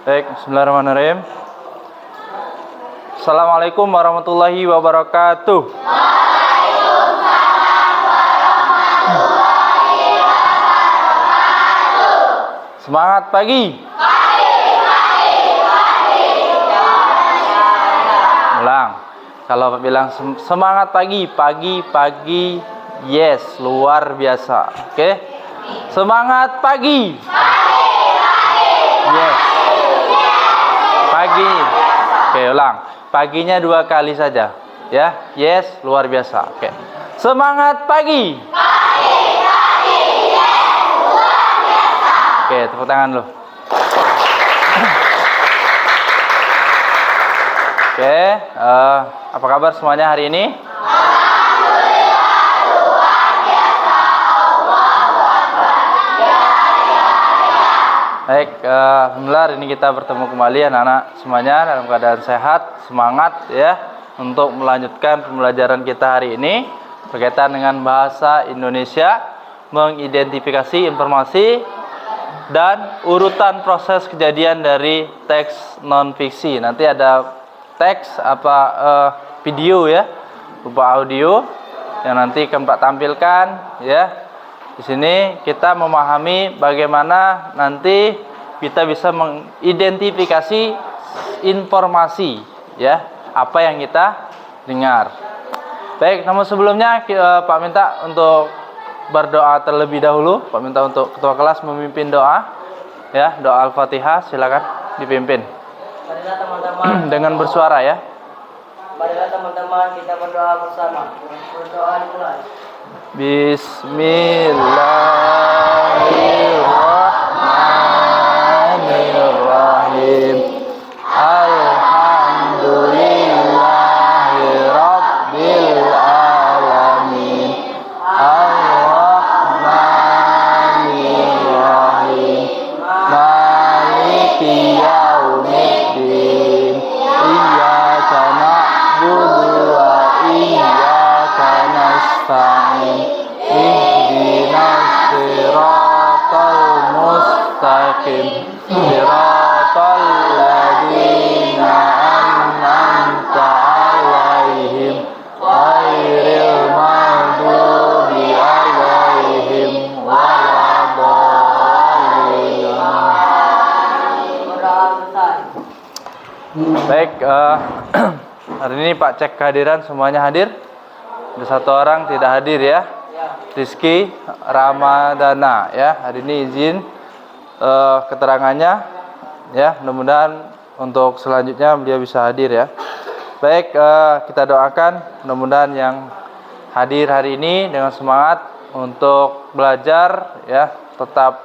Baik, bismillahirrahmanirrahim. Assalamualaikum warahmatullahi wabarakatuh. Semangat pagi. Ulang. Kalau bilang semangat pagi, pagi, yes, luar biasa. Oke. Semangat pagi. Yes. Pagi. Oke, ulang. Paginya 2 kali saja. Ya, yes, luar biasa. Oke. Semangat pagi. Oke, tepuk tangan lu. Oke, apa kabar semuanya hari ini? Baik, alhamdulillah hari ini kita bertemu kembali anak-anak semuanya dalam keadaan sehat, semangat ya untuk melanjutkan pembelajaran kita hari ini berkaitan dengan bahasa Indonesia, mengidentifikasi informasi dan urutan proses kejadian dari teks non-fiksi. Nanti ada teks video ya, berupa audio yang nanti akan Pak tampilkan ya. Di sini kita memahami bagaimana nanti kita bisa mengidentifikasi informasi ya, apa yang kita dengar. Baik, namun sebelumnya Pak minta untuk berdoa terlebih dahulu. Pak minta untuk ketua kelas memimpin doa ya, doa Al-Fatihah, silakan dipimpin. Marilah teman-teman dengan bersuara ya. Marilah teman-teman kita berdoa bersama. Berdoa dimulai. Bismillahirrahmanirrahim. Alhamdulillahirabbil alamin. Ar-Rahmanir-Rahim. Maliki yaumiddin. Iyyaka na'budu wa iyyaka nasta'in. Ihdinas siratal mustaqim. Siratal ladzina an'amta 'alaihim ghairil maghdubi 'alaihim waladdallin. Berdoa selesai. Baik, hari ini Pak cek kehadiran, semuanya hadir. Ada 1 orang tidak hadir ya. Rizky Ramadana ya, hari ini izin keterangannya ya, mudah-mudahan untuk selanjutnya beliau bisa hadir ya. Baik, kita doakan mudah-mudahan yang hadir hari ini dengan semangat untuk belajar ya, tetap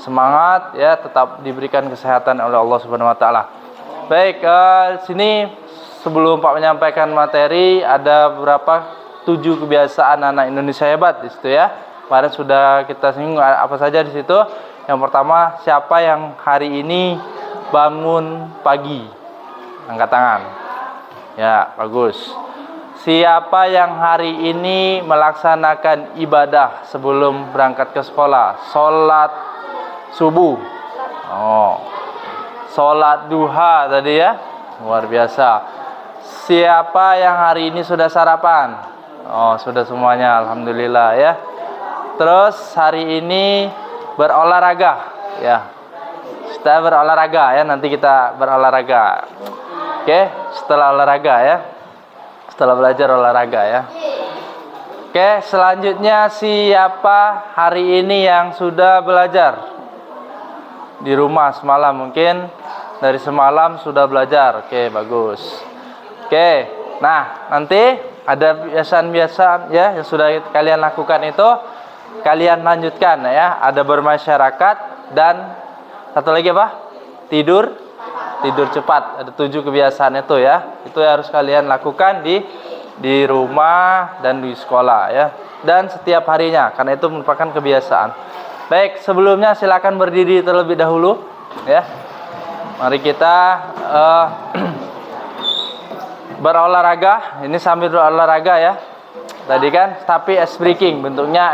semangat ya, tetap diberikan kesehatan oleh Allah Subhanahu wa taala. Baik, sini sebelum Pak menyampaikan materi ada beberapa 7 kebiasaan anak Indonesia hebat di situ ya. Kemarin sudah kita singgung apa saja di situ. Yang pertama, siapa yang hari ini bangun pagi? Angkat tangan. Ya, bagus. Siapa yang hari ini melaksanakan ibadah sebelum berangkat ke sekolah? Sholat subuh. Oh. Sholat duha tadi ya. Luar biasa. Siapa yang hari ini sudah sarapan? Oh, sudah semuanya, alhamdulillah ya. Terus hari ini berolahraga ya. Kita berolahraga ya, nanti kita berolahraga. Oke, setelah olahraga ya. Setelah belajar olahraga ya. Oke, selanjutnya siapa hari ini yang sudah belajar? Di rumah semalam mungkin dari semalam sudah belajar. Oke, bagus. Oke, nah nanti ada kebiasaan-kebiasaan ya yang sudah kalian lakukan itu kalian lanjutkan ya. Ada bermasyarakat dan satu lagi apa? Tidur cepat. Ada 7 kebiasaan itu ya. Itu harus kalian lakukan di rumah dan di sekolah ya. Dan setiap harinya karena itu merupakan kebiasaan. Baik, sebelumnya silakan berdiri terlebih dahulu ya. Mari kita berolahraga. Ini sambil berolahraga ya. Tadi kan tapi ice breaking, bentuknya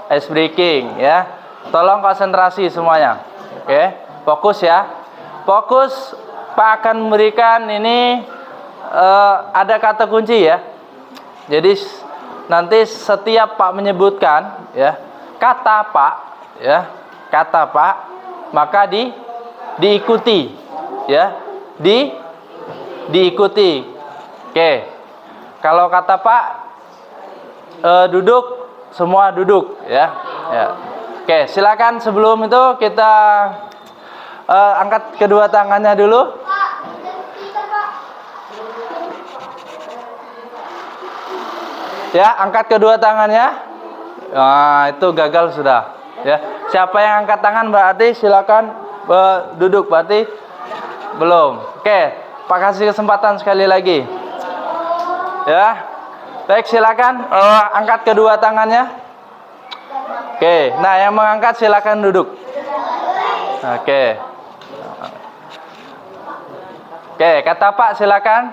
ice breaking ya. Tolong konsentrasi semuanya. Oke, fokus ya. fokus. Pak akan memberikan ini ada kata kunci ya. Jadi nanti setiap Pak menyebutkan ya kata Pak ya, kata Pak, maka diikuti ya, diikuti. Oke. Kalau kata Pak duduk, semua duduk ya. Ya. Oke, silakan sebelum itu kita angkat kedua tangannya dulu. Ya, angkat kedua tangannya. Nah, itu gagal sudah. Ya, siapa yang angkat tangan berarti silakan duduk, berarti belum. Oke, Pak kasih kesempatan sekali lagi. Ya, baik silakan angkat kedua tangannya. Oke, nah yang mengangkat silakan duduk. Oke. Oke, kata Pak silakan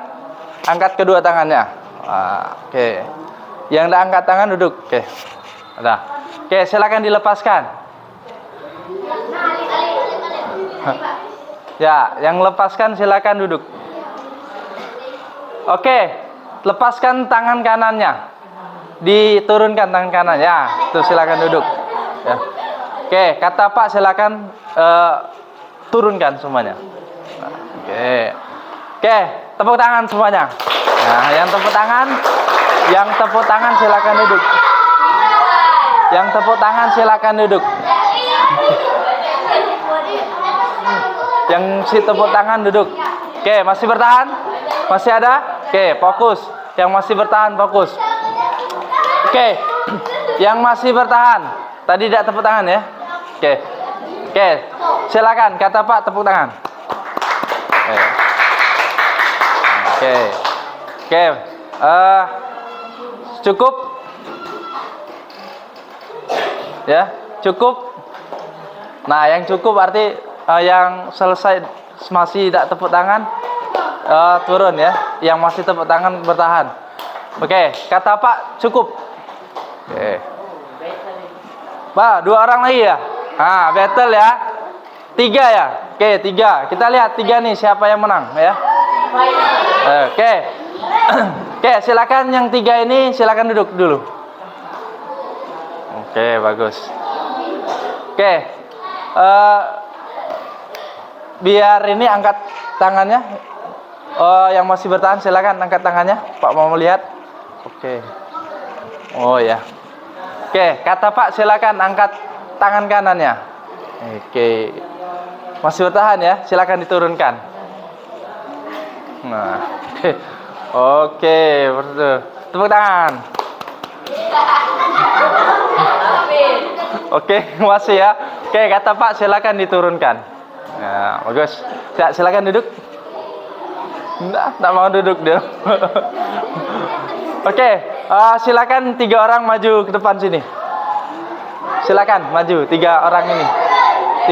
angkat kedua tangannya. Oke. Yang tidak angkat tangan duduk. Oke. Udah. Oke, silakan dilepaskan. Ya, yang lepaskan silakan duduk. Oke, lepaskan tangan kanannya. Diturunkan tangan kanan. Ya, itu silakan duduk. Ya. Oke, kata Pak silakan turunkan semuanya. Oke. Oke, tepuk tangan semuanya. Nah, yang tepuk tangan silakan duduk. Yang tepuk tangan silakan duduk. Yang si tepuk tangan duduk. Oke, masih bertahan? Masih ada? Oke, fokus. Yang masih bertahan fokus. Oke. Yang masih bertahan. Tadi tidak tepuk tangan ya? Oke. Oke, silakan kata Pak tepuk tangan. Oke. Oke. Oke. Cukup? Ya, cukup. Nah, yang cukup arti yang selesai masih tidak tepuk tangan turun ya. Yang masih tepuk tangan bertahan. Oke, kata Pak cukup. Oke. Pak, 2 orang lagi ya? Nah, battle ya. 3 ya? Oke, 3. Kita lihat 3 nih siapa yang menang ya. Oke. Oke, silakan yang 3 ini silakan duduk dulu. Oke, bagus. Oke. Biar ini angkat tangannya. Yang masih bertahan silakan angkat tangannya. Pak mau melihat. Oke. Oh ya. Oke, kata Pak silakan angkat tangan kanannya. Oke. Masih bertahan ya, silakan diturunkan. Nah. Oke, betul. Tepuk tangan. Oke, masih ya. Oke, kata Pak silakan diturunkan. Nah, bagus. Ya, silakan duduk. Enggak mau duduk dia. Oke, silakan 3 orang maju ke depan sini. Silakan maju 3 orang ini.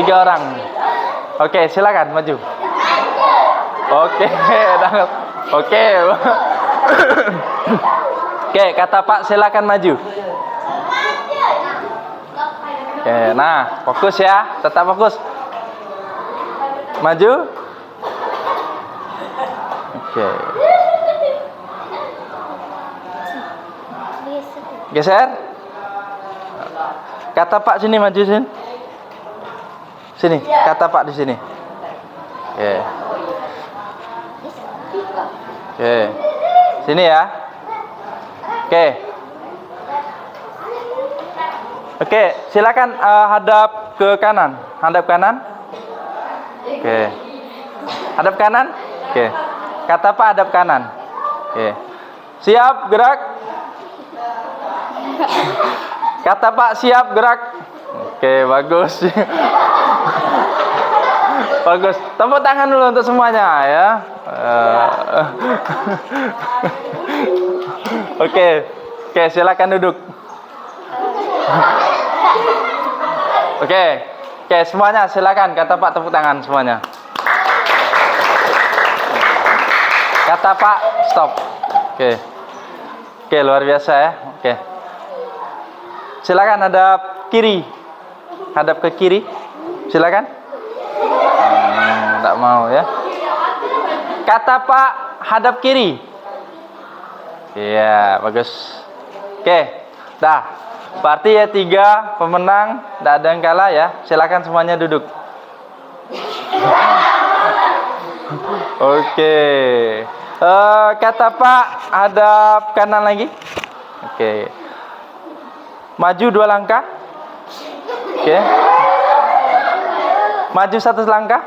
3 orang. Oke, silakan maju. Oke, oke. Oke, kata Pak silakan maju. Oke, nah, fokus ya, tetap fokus. Maju. Oke. Geser. Kata Pak sini maju sini. Sini, kata Pak di sini. Oke. Oke. Sini ya. Oke. Oke, silakan hadap ke kanan. Hadap kanan. Oke. Hadap kanan. Oke. Kata Pak hadap kanan. Oke. Siap, gerak. Kata Pak siap, gerak. Oke, bagus. Bagus. Tepuk tangan dulu untuk semuanya ya. Oke. Oke, silakan duduk. Oke. Oke, semuanya silakan kata Pak tepuk tangan semuanya. Kata Pak stop. Oke. Oke, luar biasa ya. Oke. Silakan hadap kiri. Hadap ke kiri. Silakan. Enggak mau ya. Kata Pak hadap kiri. Iya, bagus. Oke. Dah. Berarti ya 3 pemenang, enggak ada yang kalah ya. Silakan semuanya duduk. Oke. Kata Pak hadap kanan lagi. Oke. Maju 2 langkah. Oke. Maju 1 langkah.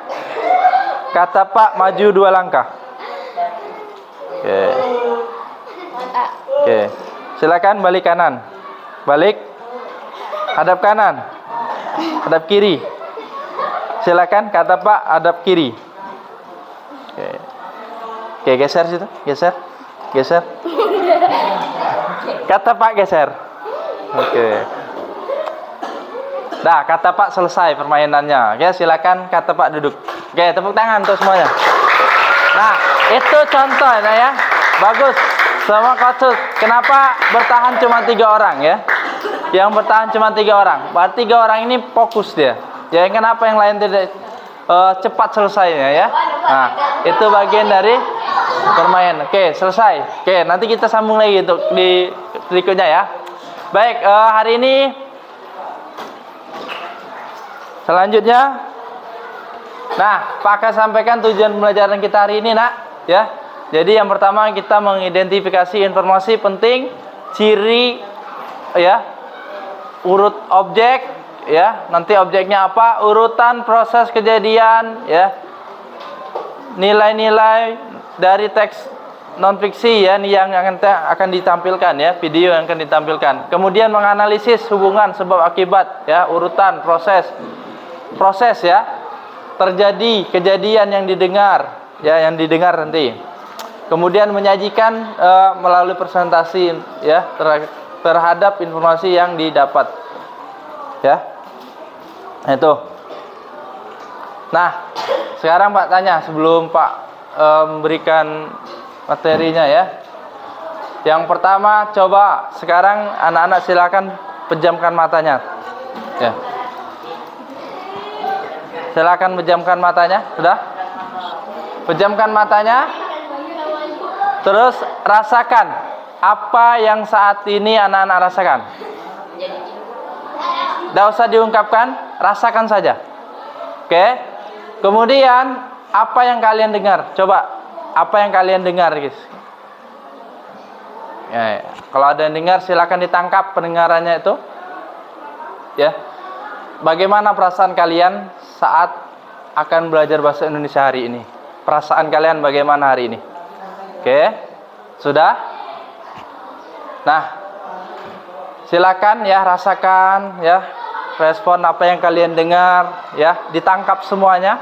Kata Pak maju 2 langkah. Oke. Oke. Silakan balik kanan. Balik. Hadap kanan. Hadap kiri. Silakan kata Pak hadap kiri. Oke. Oke, geser situ. Geser. Geser. Kata Pak geser. Oke. Dah, kata Pak selesai permainannya. Oke, silakan kata Pak duduk. Oke, tepuk tangan untuk semuanya. Nah, itu contohnya ya. Bagus. Semua coach. Kenapa bertahan cuma 3 orang ya? Yang bertahan cuma 3 orang. Berarti 3 orang ini fokus dia. Ya, kenapa yang lain tidak cepat selesainya ya? Nah, itu bagian dari permainan. Oke, selesai. Oke, nanti kita sambung lagi untuk di berikutnya ya. Baik, hari ini selanjutnya, nah, Pak akan sampaikan tujuan pembelajaran kita hari ini, nak, ya. Jadi yang pertama kita mengidentifikasi informasi penting, ciri, ya, urut objek, ya. Nanti objeknya apa, urutan proses kejadian, ya, nilai-nilai dari teks non fiksi ya, yang akan ditampilkan ya, video yang akan ditampilkan. Kemudian menganalisis hubungan sebab akibat, ya, urutan proses ya, terjadi kejadian yang didengar ya, yang didengar nanti. Kemudian menyajikan melalui presentasi ya terhadap informasi yang didapat ya. Itu. Nah, sekarang Pak tanya sebelum Pak memberikan materinya ya. Yang pertama, coba sekarang anak-anak silakan pejamkan matanya ya. Silakan pejamkan matanya. Sudah? Pejamkan matanya. Terus rasakan apa yang saat ini anak-anak rasakan. Tidak usah diungkapkan, rasakan saja. Oke. Kemudian apa yang kalian dengar? Coba, apa yang kalian dengar, guys? Ya, kalau ada yang dengar, silakan ditangkap pendengarannya itu. Ya. Bagaimana perasaan kalian saat akan belajar bahasa Indonesia hari ini? Perasaan kalian bagaimana hari ini? Oke, sudah? Nah, silakan ya, rasakan ya, respon apa yang kalian dengar ya, ditangkap semuanya.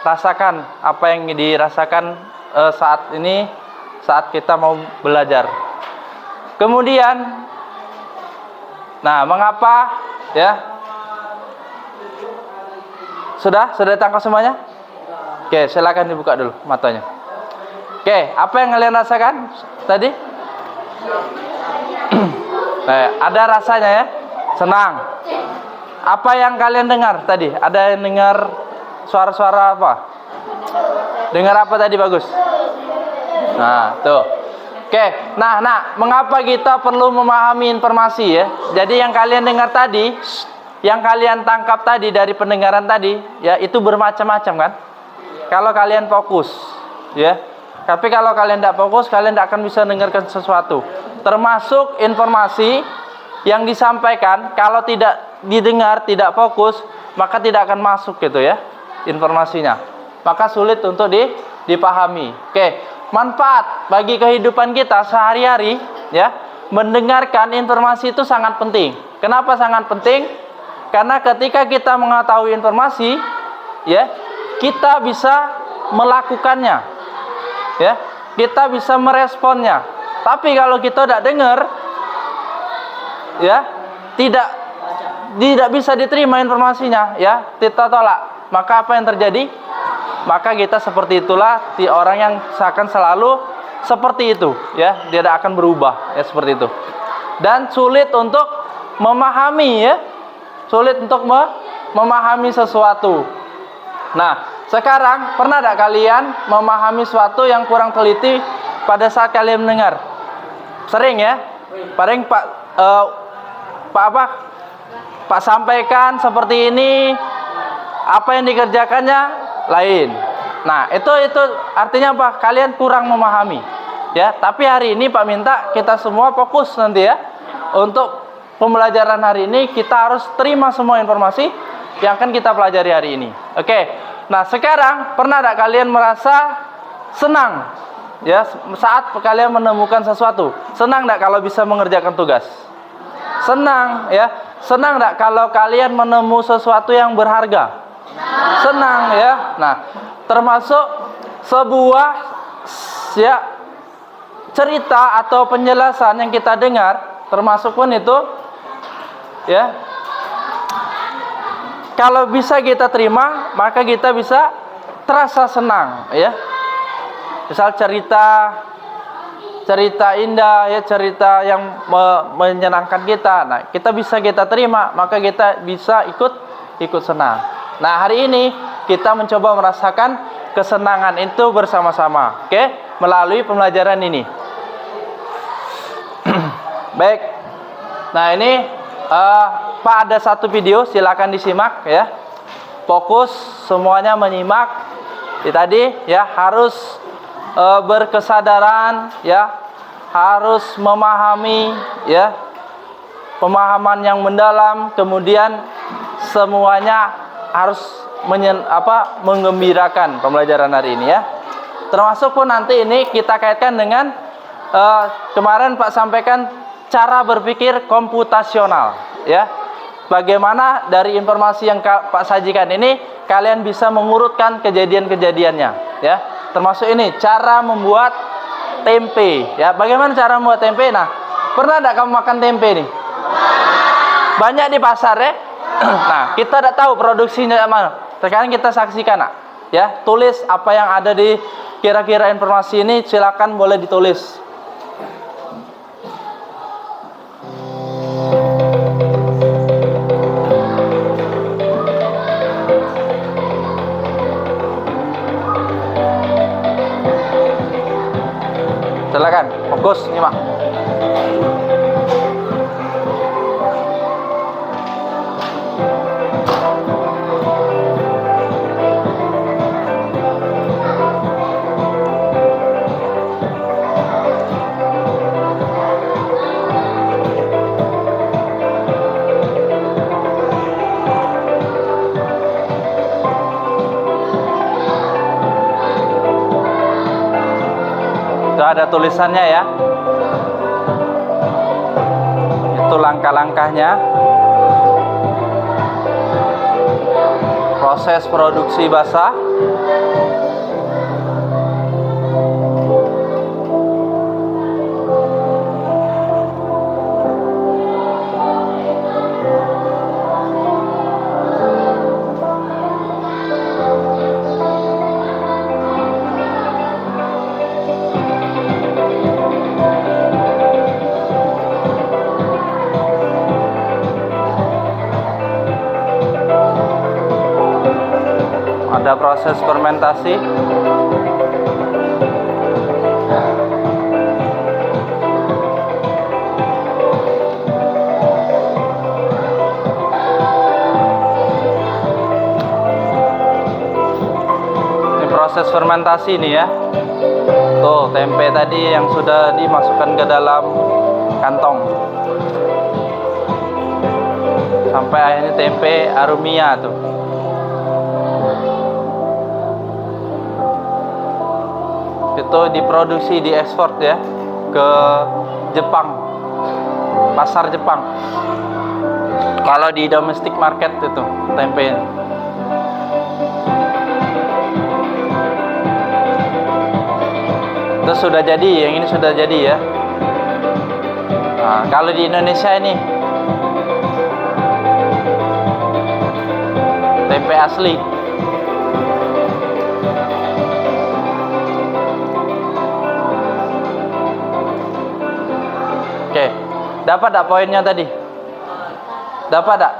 Rasakan apa yang dirasakan saat ini, saat kita mau belajar. Kemudian, nah, mengapa ya? Sudah ditangkap semuanya? Oke, silakan dibuka dulu matanya. Oke, apa yang kalian rasakan tadi? Nah, ada rasanya ya? Senang. Apa yang kalian dengar tadi? Ada yang dengar suara-suara apa? Dengar apa tadi bagus? Nah, tuh. Oke, nah, mengapa kita perlu memahami informasi ya? Jadi yang kalian dengar tadi, yang kalian tangkap tadi dari pendengaran tadi, ya, itu bermacam-macam kan? Kalau kalian fokus, ya. Tapi kalau kalian tidak fokus, kalian tidak akan bisa dengarkan sesuatu. Termasuk informasi yang disampaikan, kalau tidak didengar, tidak fokus, maka tidak akan masuk gitu ya, informasinya. Maka sulit untuk dipahami. Oke, manfaat bagi kehidupan kita sehari-hari, ya, mendengarkan informasi itu sangat penting. Kenapa sangat penting? Karena ketika kita mengetahui informasi, ya, kita bisa melakukannya. Ya, kita bisa meresponnya. Tapi kalau kita tidak dengar, ya, tidak bisa diterima informasinya, ya, kita tolak. Maka apa yang terjadi? Maka kita seperti itulah, orang yang akan selalu seperti itu, ya, dia tidak akan berubah, ya, seperti itu. Dan sulit untuk memahami, ya, sulit untuk memahami sesuatu. Nah, sekarang pernah tidak kalian memahami sesuatu yang kurang teliti pada saat kalian mendengar? Sering ya? Paling Pak sampaikan seperti ini, apa yang dikerjakannya lain. Nah, itu artinya apa? Kalian kurang memahami. Ya, tapi hari ini Pak minta kita semua fokus nanti ya. Untuk pembelajaran hari ini kita harus terima semua informasi yang akan kita pelajari hari ini. Oke. Nah, sekarang pernah tidak kalian merasa senang ya saat kalian menemukan sesuatu? Senang tidak kalau bisa mengerjakan tugas? Senang ya. Senang tidak kalau kalian menemukan sesuatu yang berharga? Senang ya. Nah, termasuk sebuah ya cerita atau penjelasan yang kita dengar, termasuk pun itu ya, kalau bisa kita terima, maka kita bisa terasa senang ya. Misal cerita indah ya, cerita yang menyenangkan kita. Nah, kita terima, maka kita bisa ikut senang. Nah, hari ini kita mencoba merasakan kesenangan itu bersama-sama, oke? Melalui pembelajaran ini. Baik. Nah, ini Pak ada satu video, silakan disimak ya. Fokus semuanya menyimak. Tadi ya harus berkesadaran ya, harus memahami ya, pemahaman yang mendalam, kemudian semuanya harus menggembirakan pembelajaran hari ini ya. Termasuk pun nanti ini kita kaitkan dengan kemarin Pak sampaikan cara berpikir komputasional ya. Bagaimana dari informasi yang Pak sajikan ini kalian bisa mengurutkan kejadian-kejadiannya ya. Termasuk ini cara membuat tempe ya. Bagaimana cara membuat tempe? Nah, pernah tidak kamu makan tempe nih? Banyak di pasar ya. Nah, kita tidak tahu produksinya mana. Sekarang kita saksikan nak. Ya, tulis apa yang ada di kira-kira informasi ini, silakan boleh ditulis. Silakan, fokus nyimak. Ada tulisannya ya. Itu langkah-langkahnya. Proses produksi basah. Ada proses fermentasi. Ini proses fermentasi nih ya. Tuh, tempe tadi yang sudah dimasukkan ke dalam kantong. Sampai akhirnya tempe arumia tuh. Itu diproduksi, diekspor ya ke Jepang, pasar Jepang. Kalau di domestic market itu tempe. Itu sudah jadi, yang ini sudah jadi ya. Nah, kalau di Indonesia ini tempe asli. Oke, dapat tak poinnya tadi? Dapat tak?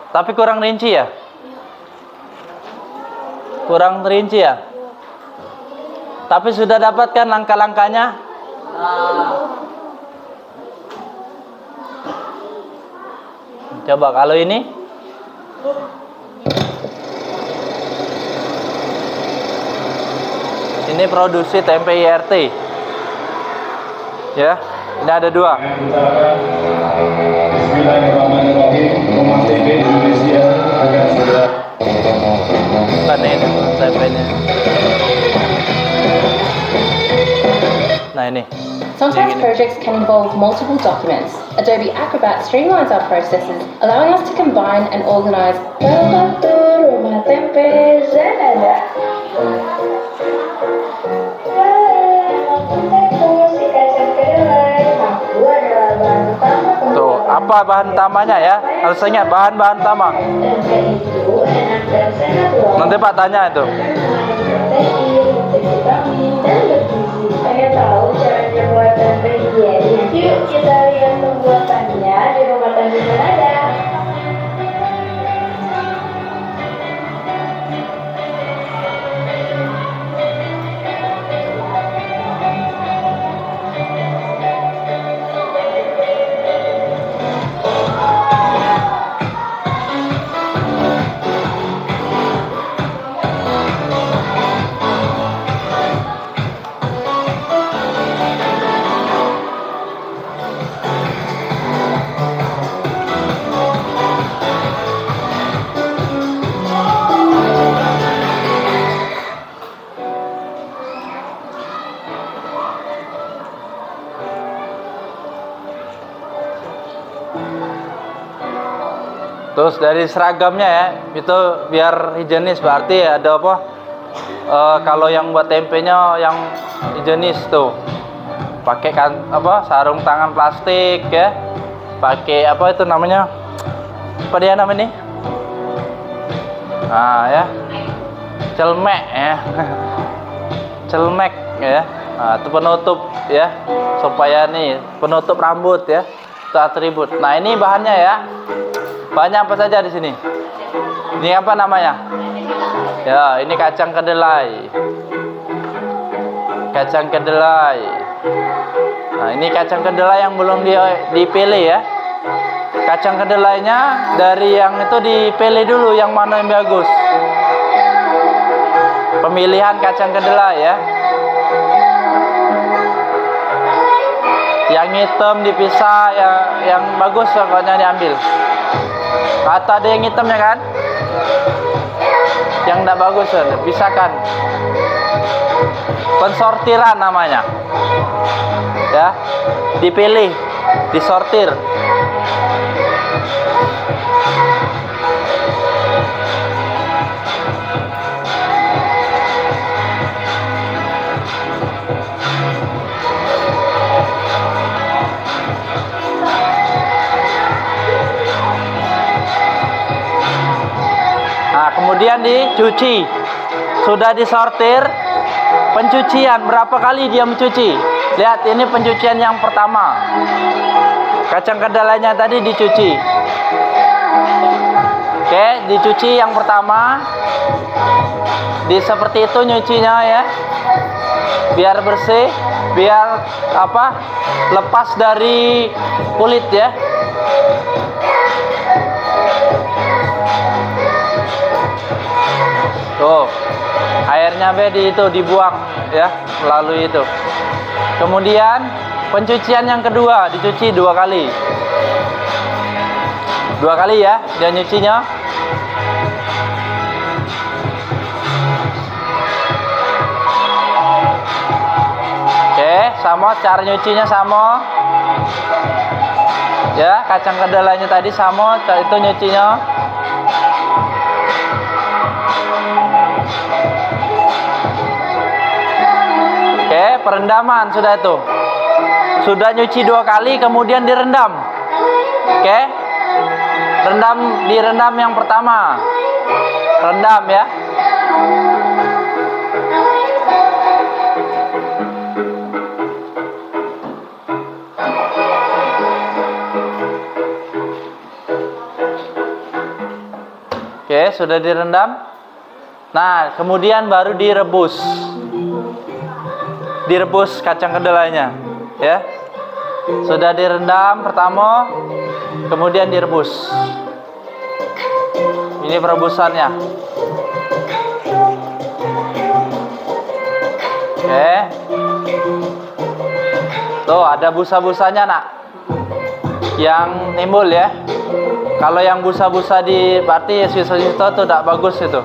Tapi kurang rinci ya? Kurang terinci ya? Tapi sudah dapatkan langkah-langkahnya? Coba kalau ini? Ini produksi tempe IRT. Ya, ini ada 2. Bismillahirrahmanirrahim. Rumah tempe Indonesia akan segera. Bukan ini tempenya. Nah ini. Sometimes projects can involve multiple documents. Adobe Acrobat streamlines our processes, allowing us to combine and organize. Welcome to Rumah Tempe Zanada. Tuh, apa bahan utamanya ya? Harus ingat bahan-bahan utama. Nanti Pak tanya itu. Pengen tahu caranya buat tempe IRT? Yuk kita lihat pembuatannya di Rumah Tempe Zanada. Terus dari seragamnya ya, itu biar higienis, berarti ada apa? Kalau yang buat tempenya yang higienis tuh, pakai kan apa? Sarung tangan plastik ya, pakai apa itu namanya? Apa dia namanya? Nah ya, celmek ya, celmek ya. Nah, itu penutup ya, supaya nih penutup rambut ya, itu atribut. Nah ini bahannya ya. Banyak apa saja di sini? Ini apa namanya? Ya, ini kacang kedelai. Kacang kedelai. Nah, ini kacang kedelai yang belum dipilih ya. Kacang kedelainya dari yang itu dipilih dulu yang mana yang bagus. Pemilihan kacang kedelai ya. Yang hitam dipisah, yang bagus pokoknya diambil. Atau ada yang hitamnya kan? Yang tidak bagus, pisahkan. Pensortiran namanya. Ya, dipilih, disortir. Kemudian dicuci. Sudah disortir. Pencucian berapa kali dia mencuci? Lihat, ini pencucian yang pertama. Kacang kedelainya tadi dicuci. Oke, dicuci yang pertama. Seperti itu nyucinya ya. Biar bersih, biar apa? Lepas dari kulit ya. Tuh, airnya itu dibuang ya, melalui itu. Kemudian pencucian yang kedua, dicuci 2 kali. 2 kali ya, dia nyucinya. Oke, sama cara nyucinya sama. Ya, kacang kedelainya tadi sama, itu nyucinya. Oke, perendaman sudah itu. Sudah nyuci 2 kali, kemudian direndam. Oke. Direndam yang pertama. Rendam ya. Oke, sudah direndam. Nah, kemudian baru direbus. Direbus kacang kedelainya, ya. Sudah direndam pertama, kemudian direbus. Ini perebusannya. Oke. Tuh, ada busa-busanya, Nak. Yang timbul ya. Kalau yang busa-busa berarti sisa-sisa tuh tidak bagus itu.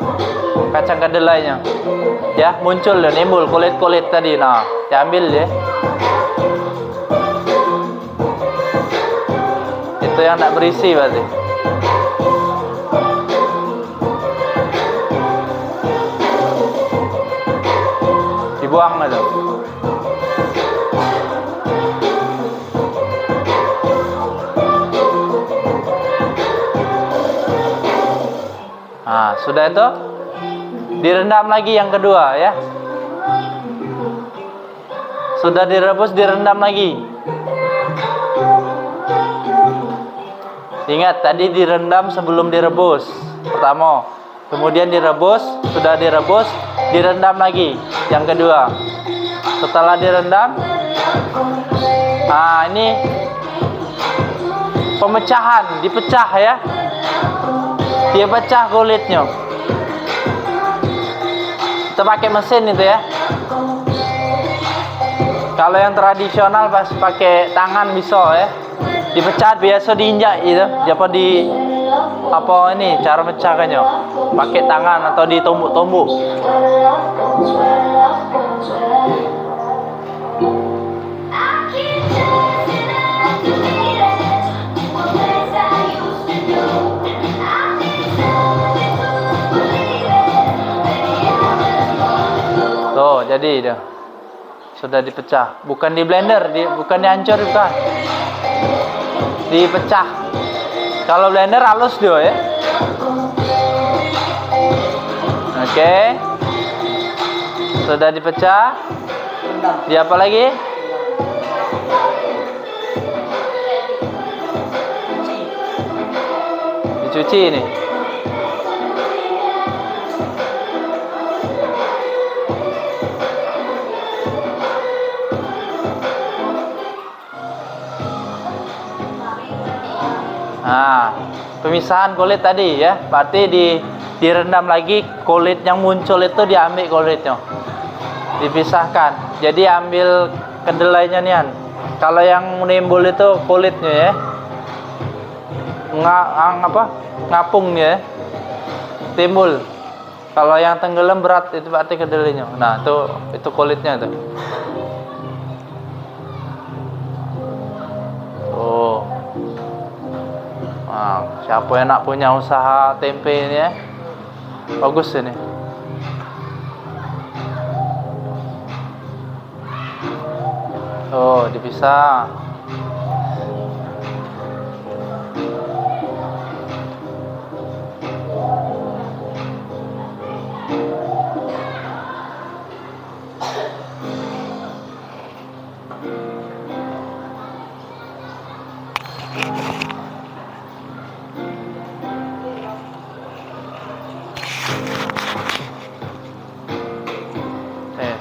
Kacang kedelainya. Ya, muncul dan timbul kulit-kulit tadi. Nah, diambil ya. Itu yang tidak berisi berarti. Dibuang itu. Nah, sudah itu direndam lagi yang kedua ya. Sudah direbus, direndam lagi. Ingat tadi direndam sebelum direbus. Pertama, kemudian direbus, sudah direbus, direndam lagi yang kedua. Setelah direndam, nah ini pemecahan, dipecah ya. Dia pecah kulitnya. Kita pakai mesin itu ya. Kalau yang tradisional pas pakai tangan bisa ya. Dipecah biasa diinjak gitu. Apa ini cara mecahkannya? Pakai tangan atau ditumbuk-tumbuk. Tuh, jadi dia sudah dipecah. Bukan di blender, bukan dihancur, bukan. Dipecah. Kalau blender halus dia ya. Oke. Sudah dipecah. Di apa lagi? Dicuci ini. Nah, pemisahan kulit tadi ya, berarti direndam lagi, kulit yang muncul itu diambil kulitnya, dipisahkan. Jadi ambil kedelainya nian. Kalau yang menimbul itu kulitnya ya, ngapung ya, timbul. Kalau yang tenggelam berat itu berarti kedelainya. Nah, itu kulitnya tuh. Oh. Nah, siapa yang nak punya usaha tempe ini ya? Bagus ini. Oh, dipisah.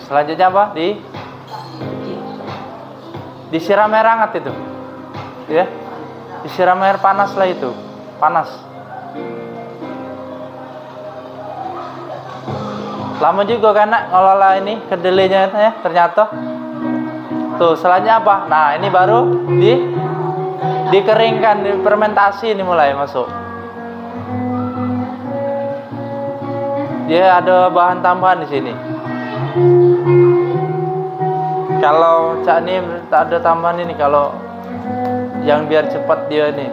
Selanjutnya apa? Disiram air hangat itu. Ya. Disiram air panas lah itu. Panas. Lama juga kan nak ngelola ini kedelainya ya, ternyata. Tuh, selanjutnya apa? Nah, ini baru dikeringkan, difermentasi ini mulai masuk. Dia ada bahan tambahan di sini. Kalau cak ini tak ada tambahan ini, kalau yang biar cepat dia nih.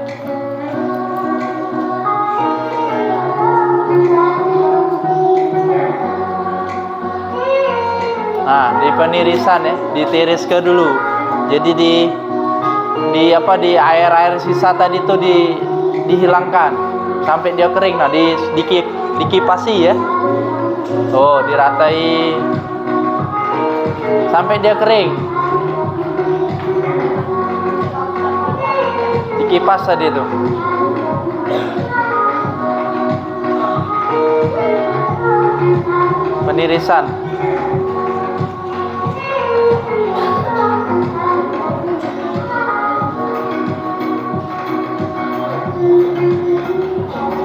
Nah, di penirisan ya, ditiriskan dulu. Jadi di air sisa tadi tuh dihilangkan sampai dia kering. Nah, dikipasi ya. Oh, diratai sampai dia kering. Dikipas tadi itu. penirisan.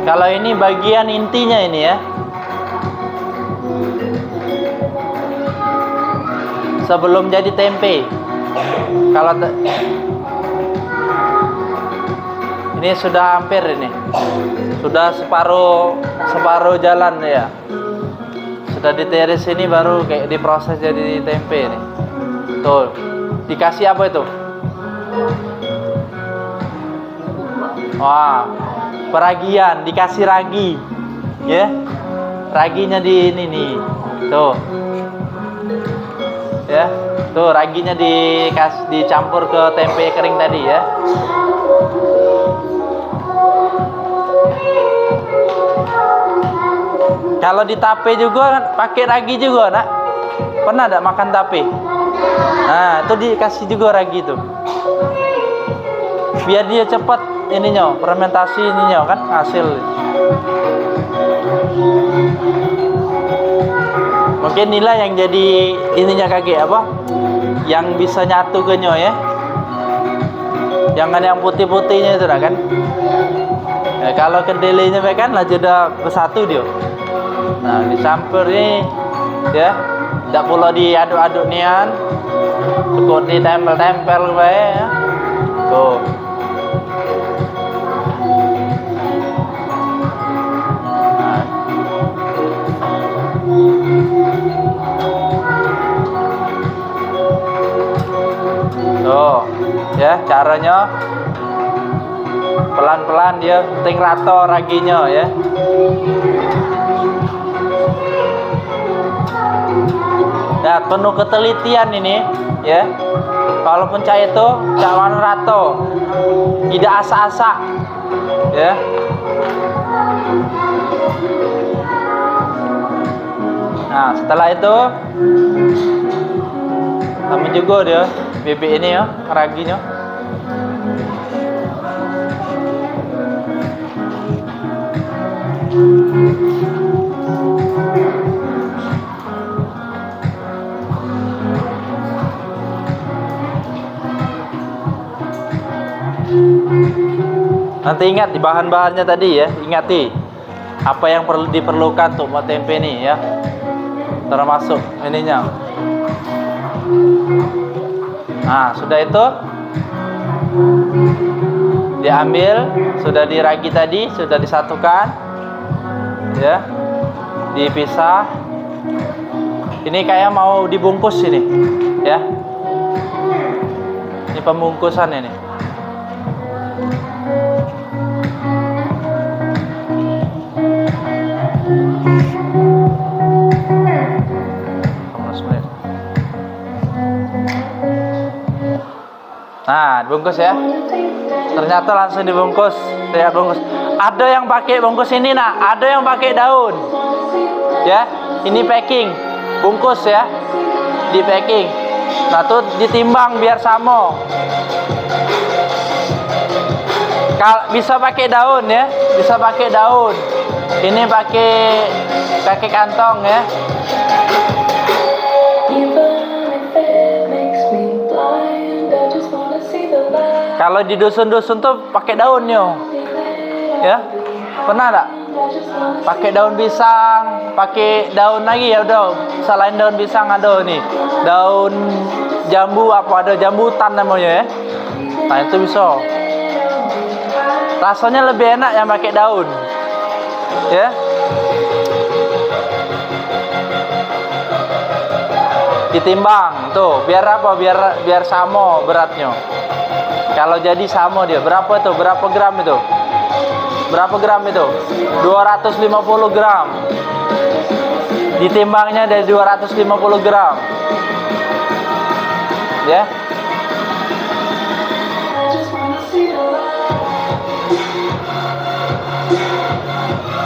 Kalau ini bagian intinya ini ya. Sebelum jadi tempe. Kalau ini sudah hampir ini. Sudah separuh jalan ya. Sudah ditiris ini baru kayak diproses jadi tempe nih. Tuh. Dikasih apa itu? Wah, peragian, dikasih ragi. Ya. Raginya di ini nih. Tuh. Ya. Tuh raginya dicampur ke tempe kering tadi ya. Kalau di tape juga pakai ragi juga, nak. Pernah enggak makan tape? Nah, itu dikasih juga ragi tuh. Biar dia cepat ininya, fermentasi ininya kan hasil. Mungkin inilah yang jadi ininya kakek apa? Yang bisa nyatu ke nyo ya. Jangan yang putih-putihnya itu lah kan. Ya, kalau kedelainya kan lah sudah bersatu dia. Nah, dicampur nih ya. Tidak perlu diaduk-aduk nian. Cukup ditempel-tempel bae ya. Tuh. Nah. Tuh, ya caranya pelan-pelan dia, penting rata raginya ya. Nah, penuh ketelitian ini ya. Walaupun cak itu cak warna rata, tidak asak-asak ya. Nah, setelah itu sama juga dia bebek ini ya, raginya. Nanti ingat di bahan-bahannya tadi ya, ingati apa yang perlu diperlukan untuk buat tempe ini ya. Termasuk ininya. Nah, sudah itu diambil, sudah diragi tadi, sudah disatukan ya, dipisah. Ini kayak mau dibungkus ini ya. Ini pembungkusan ini. Nah, dibungkus ya. Ternyata langsung dibungkus. Lihat bungkus. Ada yang pakai bungkus ini, nak. Ada yang pakai daun. Ya, ini packing. Bungkus ya. Di packing. Nah, tuh ditimbang biar sama. Bisa pakai daun ya. Bisa pakai daun. Ini pakai kantong ya. Kalau di dusun-dusun tuh pakai daun yo, ya pernah tak? Pakai daun pisang, pakai daun lagi ya udah. Selain daun pisang ada nih, daun jambu apa ada jambutan namanya ya. Nah itu bisa. Rasanya lebih enak yang pakai daun, ya. Ditimbang tuh, biar apa? Biar sama beratnya. Kalau jadi sama dia, berapa itu? Berapa gram itu? Berapa gram itu? 250 gram. Ditimbangnya dari 250 gram. Ya.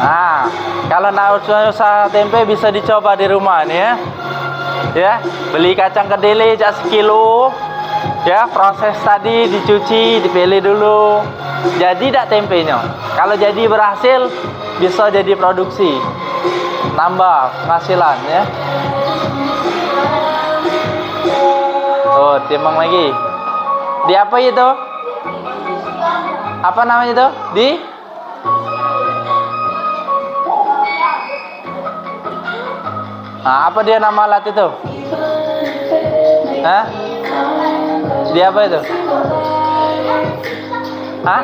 Nah, kalau nak usaha tempe bisa dicoba di rumah nih ya. Ya, beli kacang kedelai cak sekilo. Ya, proses tadi dicuci, dipilih dulu. Jadi tidak tempenya. Kalau jadi berhasil, bisa jadi produksi. nambah penghasilan ya. Oh, timbang lagi. Di apa itu? Apa namanya itu? Di apa dia nama alat itu? Hah? Di apa itu? Hah?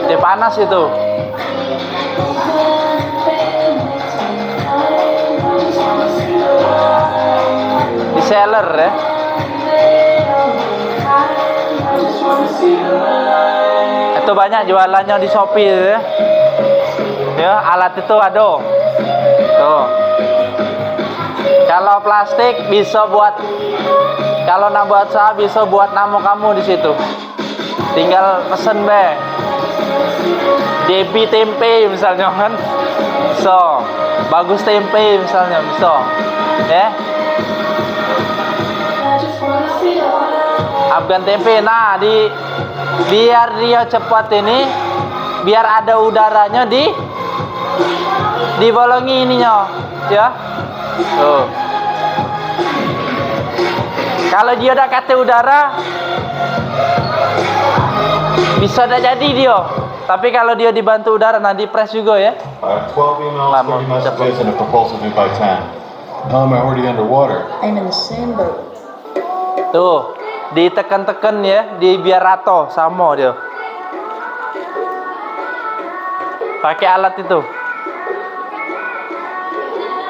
Dia panas itu. Di seller ya. Itu banyak jualannya di Shopee ya. Ya, alat itu ada. Tuh. Kalau plastik bisa buat, kalau nak buat usaha bisa buat nama kamu di situ. Tinggal pesen be. Debi tempe misalnya kan. So, bagus tempe misalnya, so. Ya. Afgan tempe. Nah, biar dia cepat ini, biar ada udaranya dibolongi ininya, ya. Tuh. Kalau dia udah kata udara, bisa udah jadi dia. Tapi kalau dia dibantu udara, nanti press juga ya. 12 emails, 30 messages, and a proposal due by 10. I'm already underwater. I'm in the same boat. Tuh, ditekan-tekan ya, biar rata sama dia. Pakai alat itu.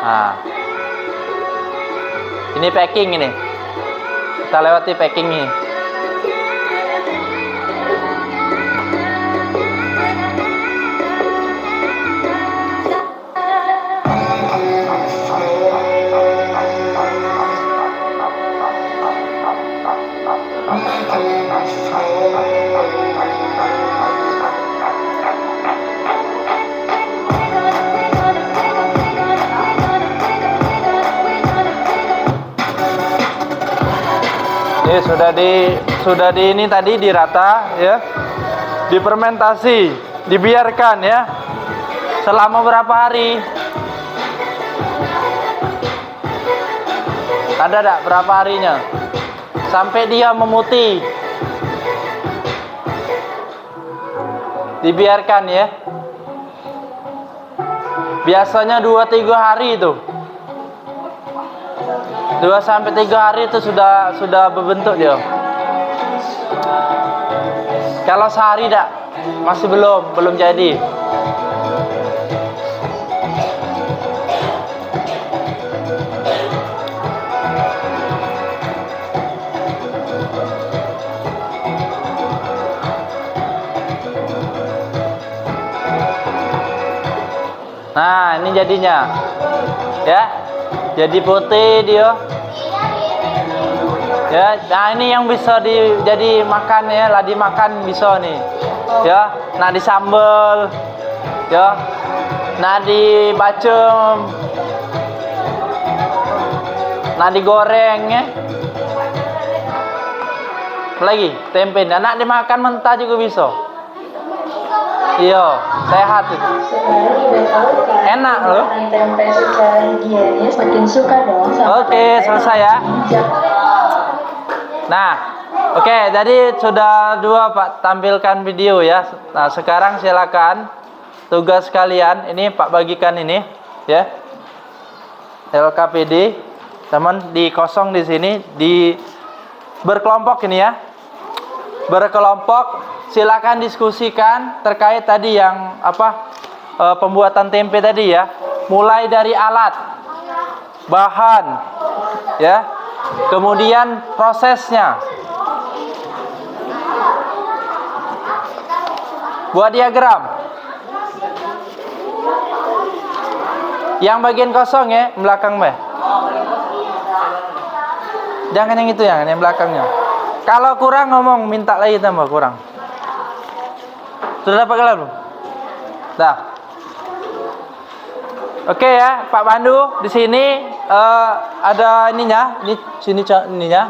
Nah. Ini packing ini. Kita lewati packing ini. Ini sudah di ini tadi dirata ya. Difermentasi, dibiarkan ya. Selama berapa hari? Ada enggak berapa harinya? Sampai dia memutih. Dibiarkan ya. Biasanya 2-3 hari itu. 2-3 hari itu sudah berbentuk dia. Kalau sehari enggak, masih belum jadi. Nah, ini jadinya. Ya. Jadi putih dia. Ya, nah ini yang bisa jadi makan ya, lah dimakan bisa nih. Ya, nah disambel. Ya. Nah dibacem. Nah digoreng ya. Lagi tempe, nah dimakan mentah juga bisa. Iya, sehat itu. Sekarang udah tahu kan? Enak loh. Makan tempe secara higienis makin suka dong sama Oke, tempe. selesai ya. Nah, oke, jadi sudah 2 Pak tampilkan video ya. Nah, sekarang silakan tugas kalian ini Pak bagikan ini ya. LKPD, teman di kosong di sini berkelompok ini ya. Berkelompok, silakan diskusikan terkait tadi yang pembuatan tempe tadi ya. Mulai dari alat, bahan, ya. Kemudian prosesnya. Buat diagram. Yang bagian kosong ya, belakang Mbak. Jangan yang itu yang belakangnya. Kalau kurang ngomong, minta lagi tambah kurang. Sudah dapat gelar belum? Dah. Oke ya, Pak Pandu di sini ada ininya, ini sini ininya.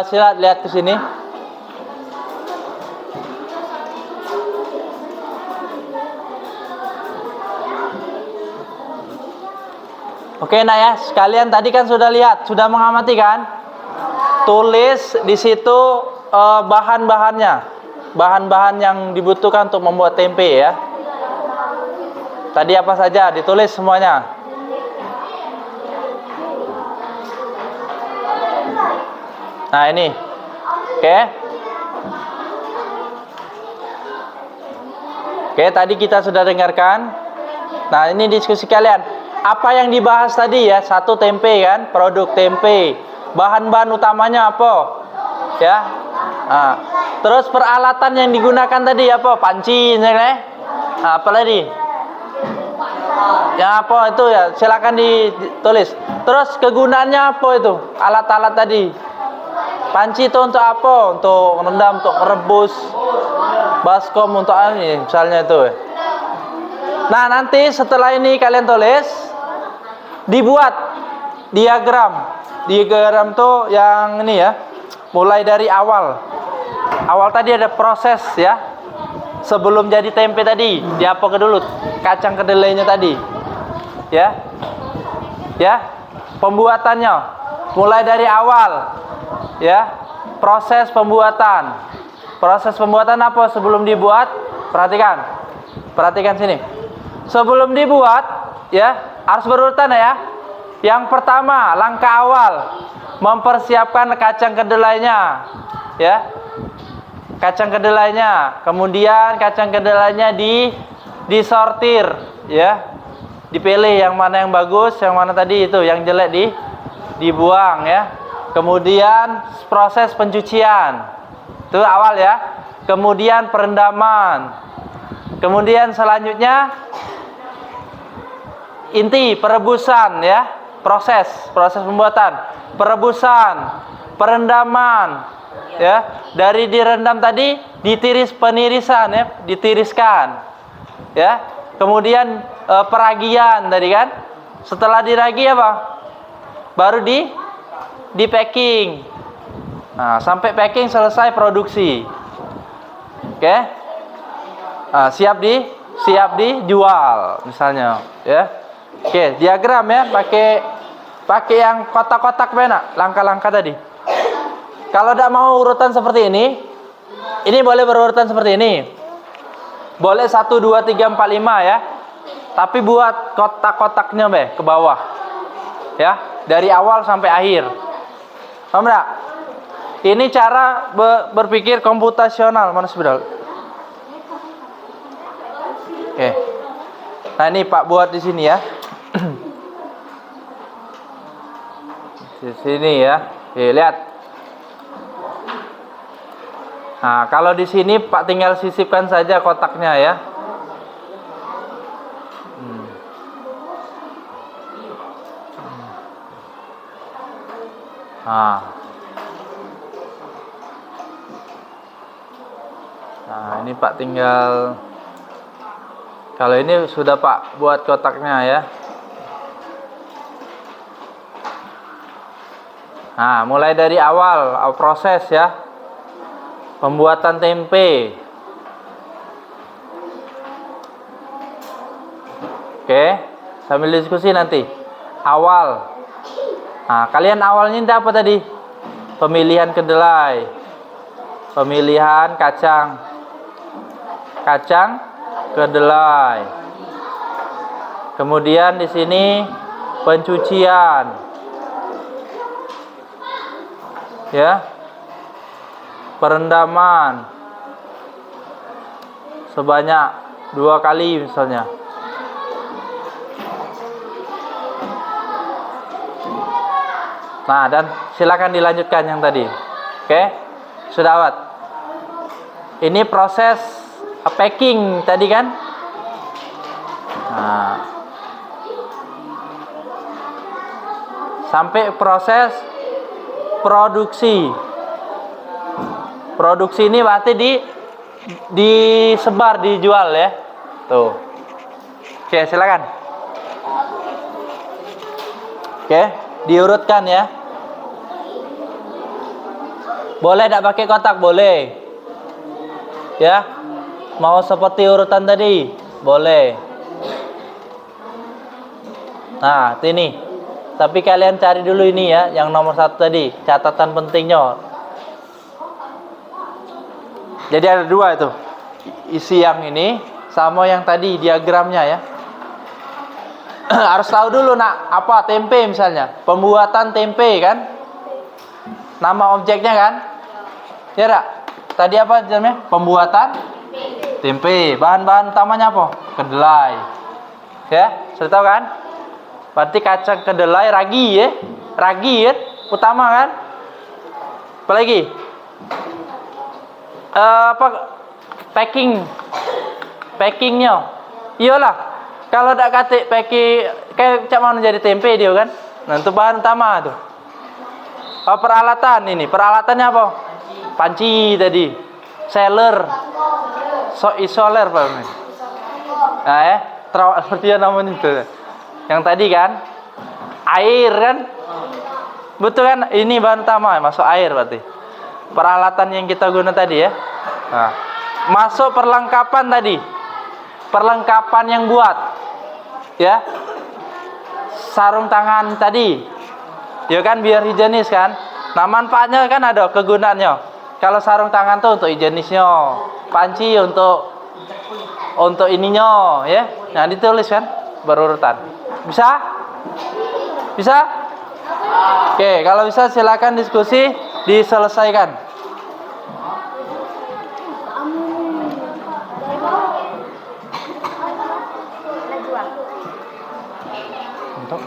Silat lihat ke sini. Oke, nah ya, sekalian tadi kan sudah lihat, sudah mengamati kan? Tulis di situ bahan-bahannya, bahan-bahan yang dibutuhkan untuk membuat tempe ya. Tadi apa saja, ditulis semuanya. Nah ini, oke. Oke, tadi kita sudah dengarkan. Nah ini diskusi kalian. Apa yang dibahas tadi ya? Satu, tempe kan, produk tempe. Bahan-bahan utamanya apa? Ya. Nah, terus peralatan yang digunakan tadi apa? Panci, nah, apa lagi? Ya apa itu ya? Silakan ditulis. Terus kegunaannya apa itu? Alat-alat tadi. Panci itu untuk apa? Untuk rendam, untuk merebus. Baskom untuk ini, misalnya itu. Nah nanti setelah ini kalian tulis, dibuat diagram. Diagram tuh yang ini ya, mulai dari awal. Awal tadi ada proses ya, sebelum jadi tempe tadi, diapa dulu kacang kedelainya tadi, ya, ya, pembuatannya, mulai dari awal, ya, proses pembuatan. Proses pembuatan apa sebelum dibuat? Perhatikan, perhatikan sini. Sebelum dibuat, ya, harus berurutan ya. Yang pertama, langkah awal, mempersiapkan kacang kedelainya, ya, kacang kedelainya. Kemudian kacang kedelainya disortir, ya, dipilih yang mana yang bagus, yang mana tadi itu yang jelek dibuang, ya. Kemudian proses pencucian, itu awal ya. Kemudian perendaman. Kemudian selanjutnya inti perebusan ya. Proses pembuatan, perebusan, perendaman, ya. Dari direndam tadi penirisan ya, ditiriskan, ya. Kemudian peragian tadi kan. Setelah diragi apa? Baru di packing. Nah, sampai packing selesai produksi. Oke. Nah, siap dijual misalnya, ya. Oke, diagram ya, pakai yang kotak-kotak benar, langkah-langkah tadi. Kalau tidak mau urutan seperti ini boleh berurutan seperti ini. Boleh 1 2 3 4 5 ya. Tapi buat kotak-kotaknya ke bawah. Ya, dari awal sampai akhir. Paham enggak? Ini cara berpikir komputasional, mana sebenarnya? Oke. Nah, ini Pak buat di sini ya. Di sini ya. Oke, lihat. Nah, kalau di sini Pak tinggal sisipkan saja kotaknya ya. Nah, ini Pak tinggal, kalau ini sudah Pak buat kotaknya ya. Nah, mulai dari awal proses ya, pembuatan tempe. Oke, sambil diskusi nanti. Awal. Nah, kalian awalnya ini apa tadi? Pemilihan kedelai, pemilihan kacang kedelai. Kemudian di sini pencucian. Ya, perendaman sebanyak 2 kali misalnya. Nah, dan silakan dilanjutkan yang tadi. Oke, sudah awat. Ini proses packing tadi kan. Nah, sampai proses produksi. Produksi ini berarti disebar, dijual ya. Tuh. Oke, silakan. Oke, diurutkan ya. Boleh tidak pakai kotak? Boleh. Ya. Mau seperti urutan tadi? Boleh. Nah, ini. Tapi kalian cari dulu ini ya, yang nomor 1 tadi, catatan pentingnya. Jadi ada 2 itu, isi yang ini sama yang tadi diagramnya ya. Harus tahu dulu nak, apa tempe misalnya, pembuatan tempe kan, nama objeknya kan, ya tak? Tadi apa namanya? Pembuatan tempe. Bahan-bahan utamanya apa? Kedelai. Ya, sudah tahu kan? Berarti kacang kedelai ragi ya, ragi ya, utama kan? Apalagi? Packingnya, iyalah. Kalau tak katik packing, kayak cak mau jadi tempe dia kan? Nah itu bahan utama tuh. Peralatan ini, peralatannya apa? Panci tadi, seller, isoler apa ini? Nah ya, seperti yang namanya itu. Yang tadi kan, air kan, betul kan? Ini bahan utama, masuk air berarti. Peralatan yang kita guna tadi ya. Nah, masuk perlengkapan tadi, perlengkapan yang buat, ya, sarung tangan tadi, ya kan biar higienis kan. Nah manfaatnya kan ada kegunaannya. Kalau sarung tangan tuh untuk higienisnya, panci untuk ininya, ya. Nah ditulis kan berurutan. Bisa? Bisa? Oke, kalau bisa silakan diskusi diselesaikan. Untuk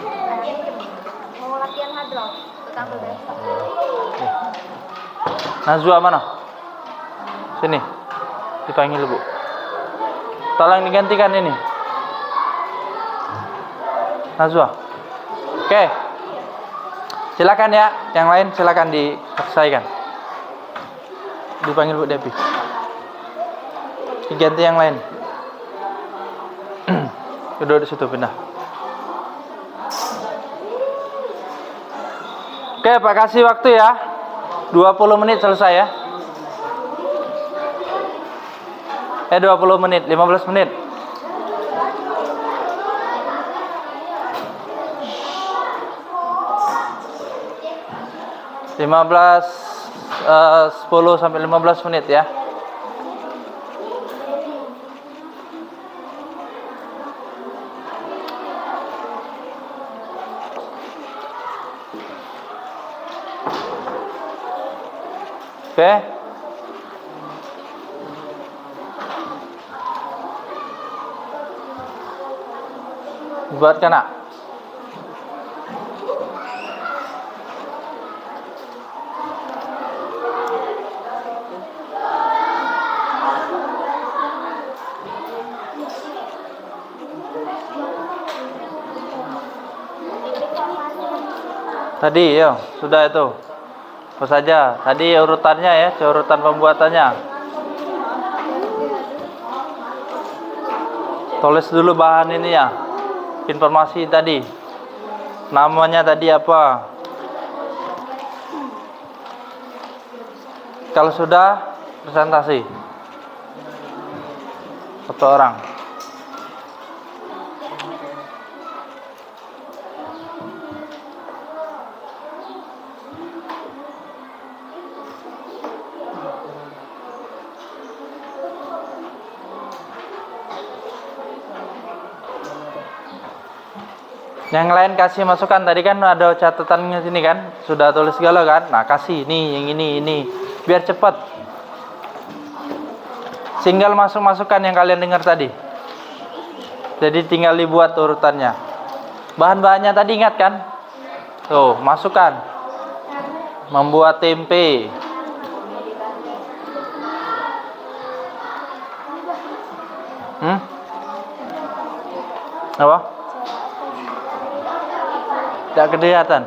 Mau latihan hadroh, tukang besok. Najwa mana? Sini. Dipanggil Bu. Tolong digantikan ini. Najwa. Oke. Silakan ya, yang lain silakan diselesaikan. Dipanggil Bu Devi. Diganti yang lain. Duduk di situ pindah. Oke, Pak kasih waktu ya. 20 menit selesai ya. 20 menit, 15 menit. .10 sampai 15 menit ya. Oke. Buat kena. Tadi ya, sudah itu. Apa saja? Tadi urutannya ya, urutan pembuatannya. Tulis dulu bahan ini ya. Informasi tadi. Namanya tadi apa? Kalau sudah, presentasi. 1 orang. Yang lain kasih masukan, tadi kan ada catatannya sini kan, sudah tulis segala kan. Nah kasih nih yang ini biar cepat. Tinggal masukan yang kalian dengar tadi. Jadi tinggal dibuat urutannya. Bahan-bahannya tadi ingat kan? Tuh masukkan. Membuat tempe. Apa? Tidak kelihatan.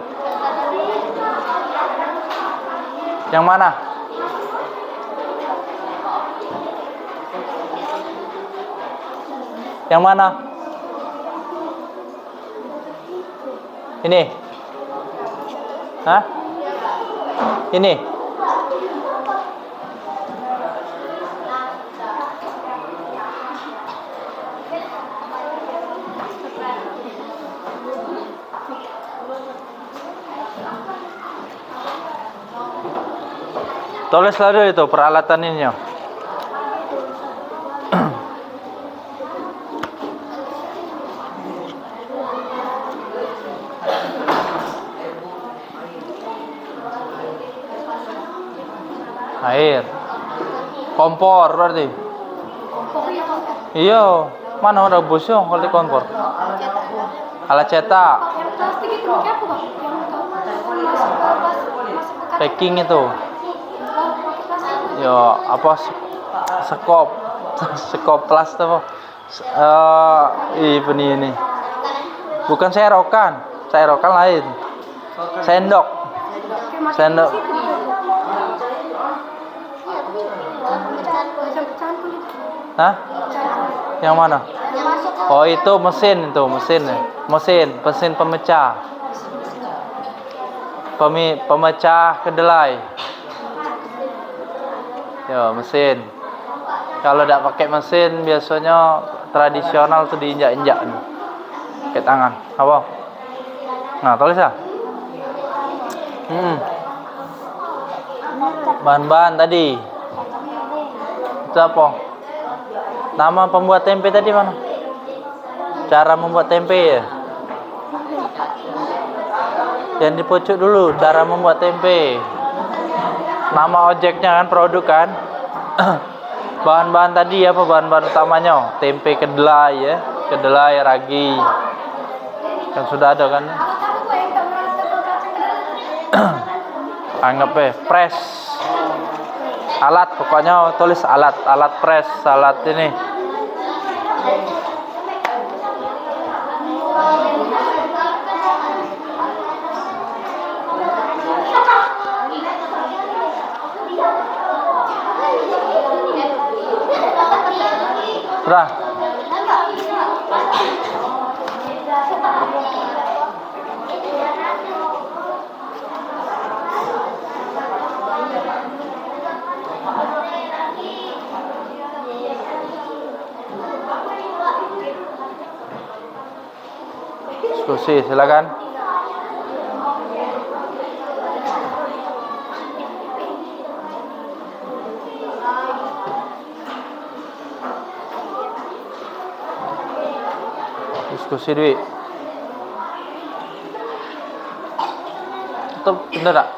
Yang mana? Yang mana? Ini. Hah? Ini. Tulislah dulu itu peralatan ini. Air. Kompor berarti. Iya, mana ada busnya kalau di kompor? Alat cetak. Yang plastik itu pakai apa, Pak? Yang masuk ke Packing itu. Yo, apa sekop. Sekop plastik apa? Ini. Bukan serokan. Serokan lain. Sendok. Sendok. Hah? Yang mana? Oh, itu mesin mesin pemecah. Pemecah kedelai. Ya, mesin. Kalau tidak pakai mesin biasanya tradisional tuh diinjak-injak nih. Pakai tangan. Apa? Nah, tulis ya. Bahan-bahan tadi. Itu apa? Nama pembuat tempe tadi mana? Cara membuat tempe ya? Yang di pucuk dulu, cara membuat tempe. Nama ojeknya kan, produk kan? Bahan-bahan tadi apa bahan-bahan utamanya? Tempe kedelai ya, kedelai, ragi. Kan sudah ada kan? Anggap press. Alat, pokoknya tulis alat press, alat ini. Sudah. Diskusi, silakan. Diskusi Dwi. Itu bener tak?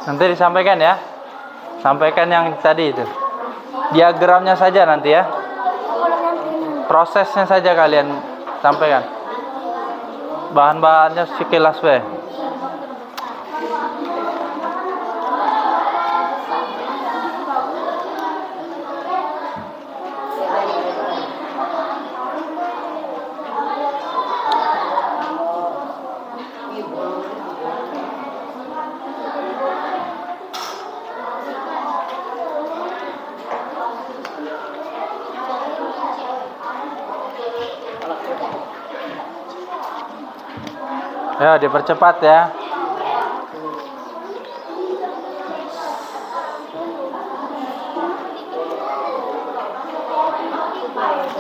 Nanti disampaikan ya. Sampaikan yang tadi itu. Diagramnya saja nanti ya. Prosesnya saja kalian sampaikan. Bahan-bahannya sekilas we. Ya, dipercepat ya.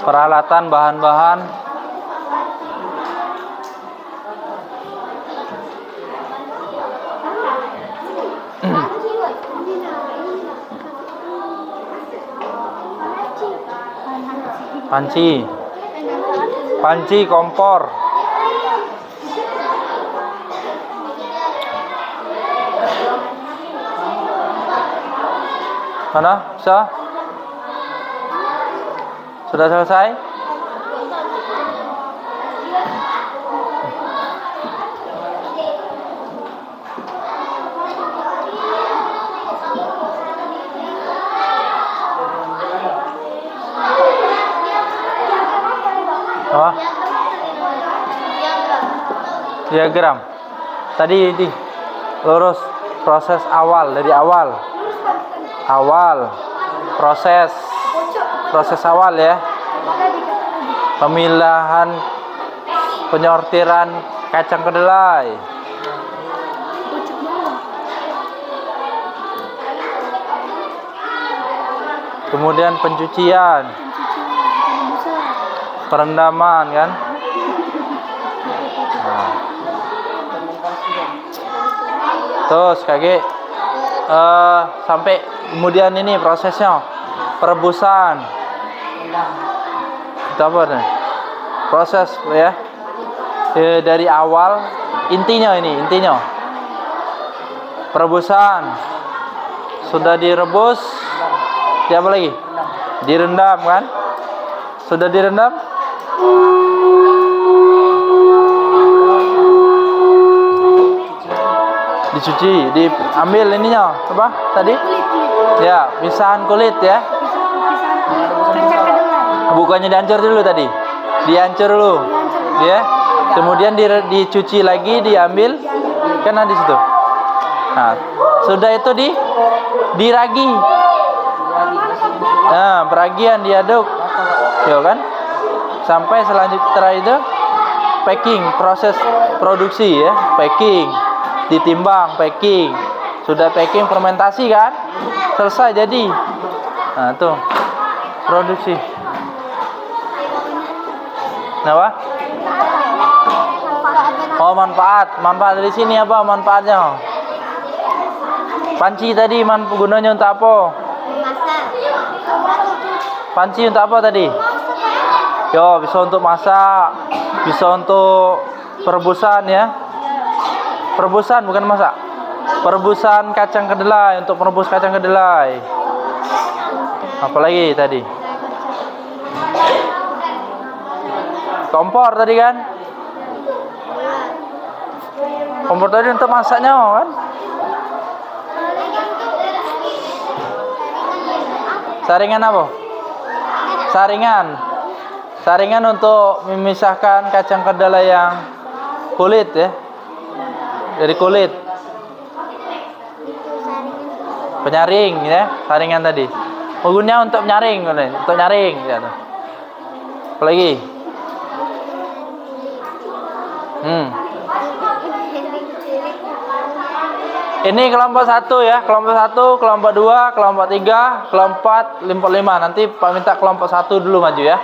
Peralatan, bahan-bahan. Panci. Panci kompor. Mana? Bisa? Sudah selesai? Apa? Diagram. Tadi di lurus proses awal dari awal. Proses awal ya. Pemilahan penyortiran kacang kedelai. Kemudian pencucian. Perendaman kan. Nah. Terus kakek sampai kemudian ini prosesnya perebusan. Itu apa nih? Proses ya. Dari awal intinya perebusan. Sudah direbus, apa lagi? Direndam kan? Sudah direndam? Dicuci, diambil ininya apa tadi? Ya, pisahan kulit ya. Bukannya dihancur dulu tadi, dihancur dulu, ya. Kemudian dicuci lagi, diambil, kan ada di situ. Nah, sudah itu diragi. Nah, peragian diaduk, ya kan? Sampai selanjutnya itu packing, proses produksi ya, packing, ditimbang, packing. Sudah packing, fermentasi kan? Selesai jadi. Nah, tuh produksi. Kenapa? Oh, manfaat dari sini apa manfaatnya? Panci tadi gunanya untuk apa? Panci untuk apa tadi? Yo, bisa untuk masak, bisa untuk perebusan ya. Perebusan bukan masak. Perebusan kacang kedelai, untuk merebus kacang kedelai. Apalagi tadi? Kompor tadi kan? Kompor tadi untuk masaknya kan? Saringan apa? Saringan untuk memisahkan kacang kedelai yang kulit ya. Dari kulit. Penyaring ya, saringan tadi. Gunanya untuk menyaring, ya. Apa lagi? Ini kelompok 1 ya, kelompok 1, kelompok 2, kelompok 3, kelompok 4, kelompok 5. Nanti Pak minta kelompok 1 dulu maju ya.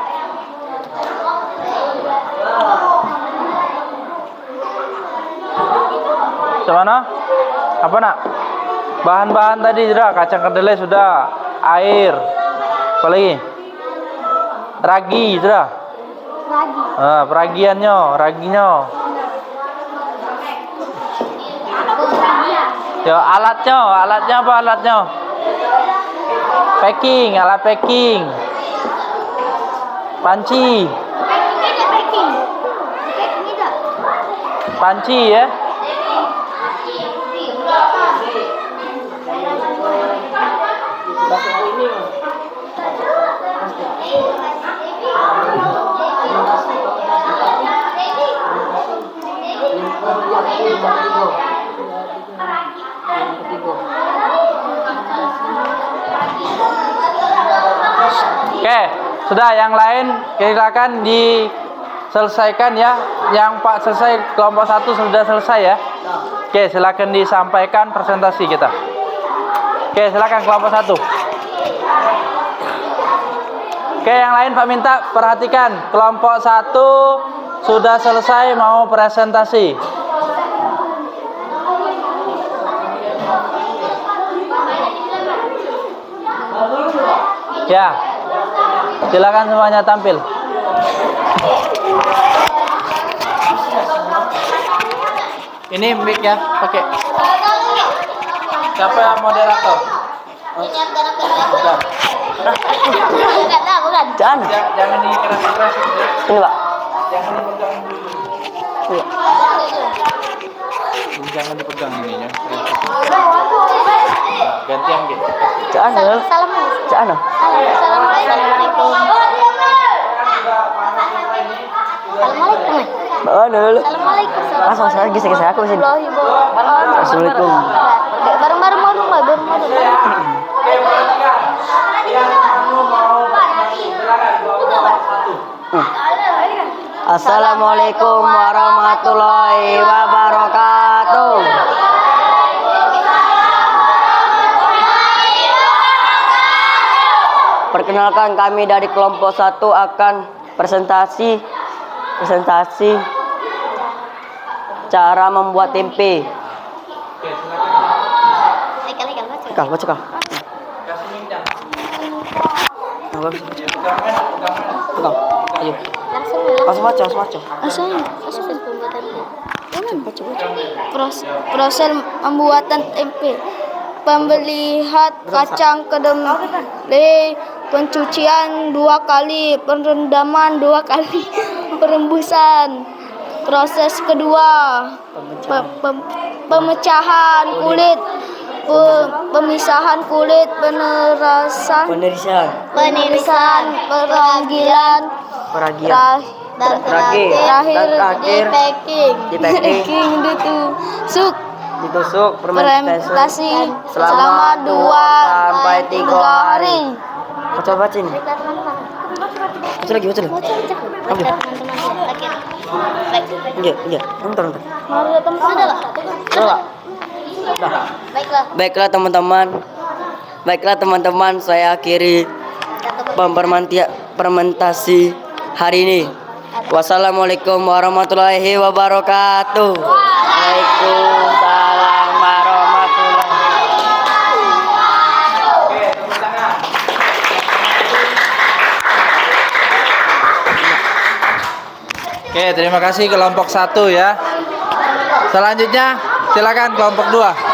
Gimana? Apa nak? Bahan-bahan tadi sudah, kacang kedelai sudah, air, apa lagi? Ragi sudah. Raginya. Ya, alatnya apa alatnya? Packing, alat packing. Panci. Panci ya. Oke, sudah yang lain silakan diselesaikan ya. Yang Pak selesai, kelompok 1 sudah selesai ya. Oke, silakan disampaikan presentasi kita. Oke, silakan kelompok 1. Oke, yang lain Pak minta perhatikan. Kelompok 1 sudah selesai mau presentasi. Ya. Silakan semuanya tampil. Ini mic ya, pakai. Siapa yang moderator? Bukan. Jangan. Jangan dikeras-keras. Ini Pak. Jangan dipegang dulu. Jangan dipegang ininya. Gantian gitu. Jangan. Salam. Jangan. Assalamualaikum. Dulu. Assalamualaikum. Langsung saya geser aku sini. Assalamualaikum. Assalamualaikum. Bareng-bareng bareng-bareng. Assalamualaikum warahmatullahi wabarakatuh. Perkenalkan, kami dari kelompok 1 akan presentasi cara membuat tempe. Kal, baca kal. Kasih minyak. Ayo. Langsung Langsung baca. Proses pembuatan tempe. Pemilihan kacang kedelai, pencucian 2 kali, perendaman 2 kali, perembusan. Proses kedua, pemecahan kulit, pemisahan kulit, penirisan, peragilan, terakhir di Ditusuk fermentasi selama 2 sampai 3 hari. Baca ini. Baca lagi. Ambil. Iya. Nonton. Baiklah teman-teman, saya akhiri fermentasi hari ini. Wassalamualaikum warahmatullahi wabarakatuh. Waalaikumsalam warahmatullahi. Oke, terima kasih kelompok 1 ya. Selanjutnya silakan kelompok 2.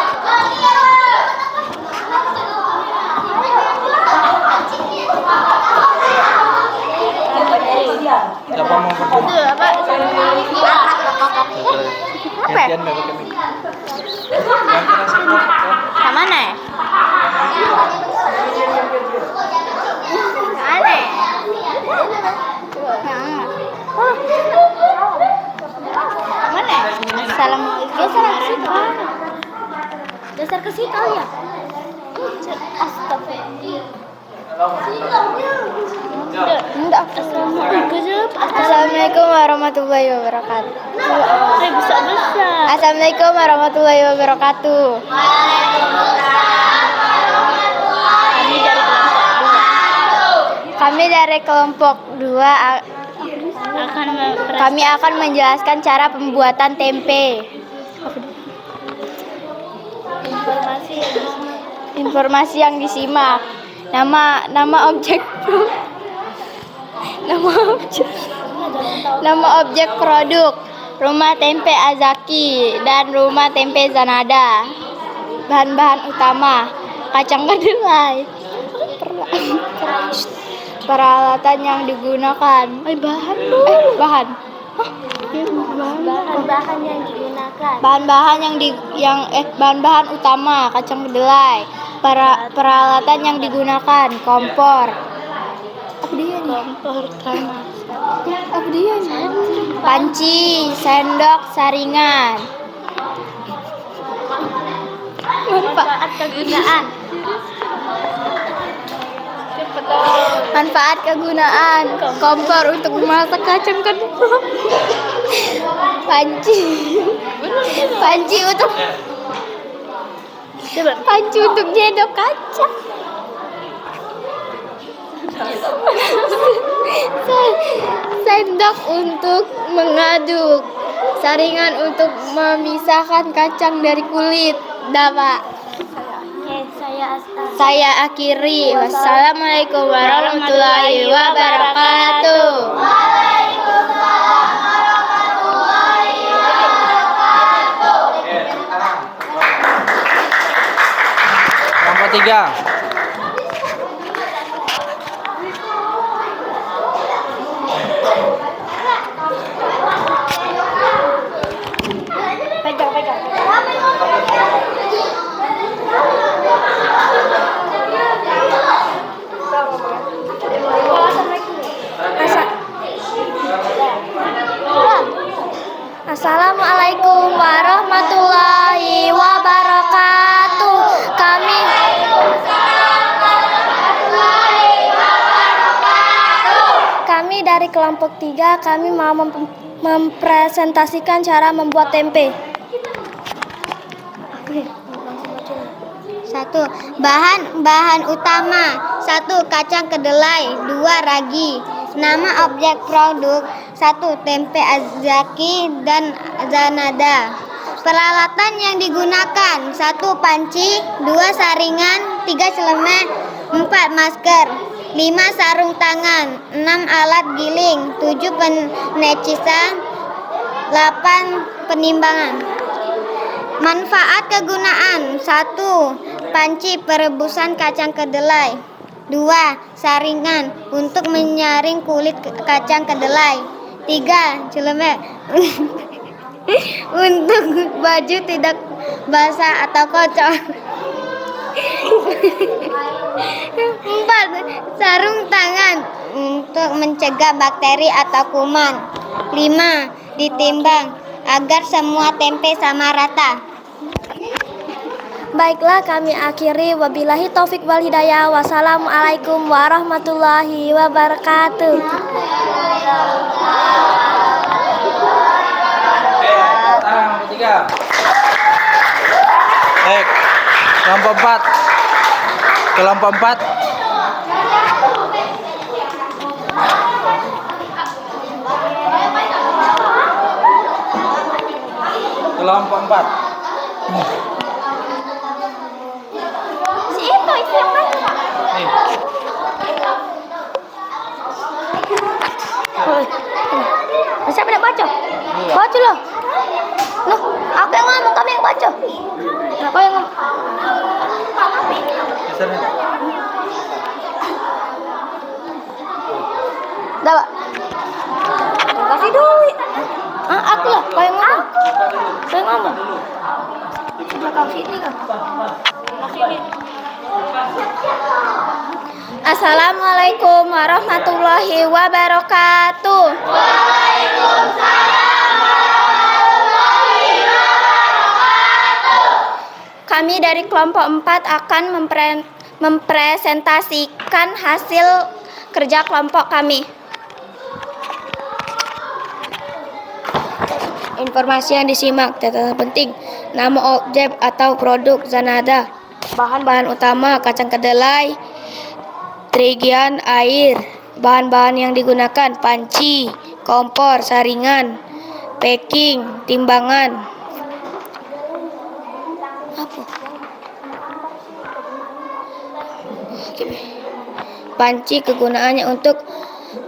Siapa mau pertama? Gantian nggak pakai mic? Yang kena semprot, kan? Mana ya? Mana? Mana? Assalamualaikum. Geser ke situ ya. Assalamualaikum warahmatullahi wabarakatuh. Assalamualaikum warahmatullahi wabarakatuh. Kami dari kelompok 2 kami akan menjelaskan cara pembuatan tempe. Informasi yang disimak. Nama objek produk, Rumah Tempe Azaki dan Rumah Tempe Zanada. Bahan-bahan utama, kacang kedelai. Peralatan yang digunakan. Bahan bahan utama, kacang kedelai. Peralatan yang digunakan, kompor. Panci, sendok, saringan. Manfaat kegunaan, kompor untuk memasak kacang kedelai. Panci untuk nyedok kacang. Sendok untuk mengaduk. Saringan untuk memisahkan kacang dari kulit. Dah, Pak. Saya akhiri. Wassalamualaikum warahmatullahi wabarakatuh. Kelompok 3. Assalamualaikum warahmatullahi wabarakatuh. Kami dari kelompok 3, kami mau mempresentasikan cara membuat tempe. 1. Bahan utama. 1. Kacang kedelai. 2. Ragi. Nama objek produk. 1. Tempe azaki dan zanada. Peralatan yang digunakan. 1. Panci. 2. Saringan. 3. celemek. 4. Masker. 5. Sarung tangan. 6. Alat giling. 7. Penecisan. 8. Penimbangan. Manfaat kegunaan. 1. Panci perebusan kacang kedelai. 2. Saringan untuk menyaring kulit kacang kedelai. 3. Celemek untuk baju tidak basah atau kotor. 4. Sarung tangan untuk mencegah bakteri atau kuman. 5. Ditimbang agar semua tempe sama rata. Baiklah, kami akhiri. Wabillahi taufik wal hidayah. Wassalamualaikum warahmatullahi wabarakatuh. Kelompok 3. Baik. Kelompok 4. Kelompok 4. Kelompok 4. Itu yang baca. Nih. Siapa nak baca? Baca lah. Loh, aku yang ngomong, kamu yang baca. Aku yang ngomong. Dah, Pak. Kasih duit. Aku lah, kau yang ngomong. Kau yang ngomong. Kau sini kan. Assalamualaikum warahmatullahi wabarakatuh. Kami dari kelompok 4 akan mempresentasikan hasil kerja kelompok kami. Informasi yang disimak, catatan penting. Nama objek atau produk zanada. Bahan-bahan utama kacang kedelai, terigian, air. Bahan-bahan yang digunakan panci, kompor, saringan, packing, timbangan. Apa? Panci kegunaannya untuk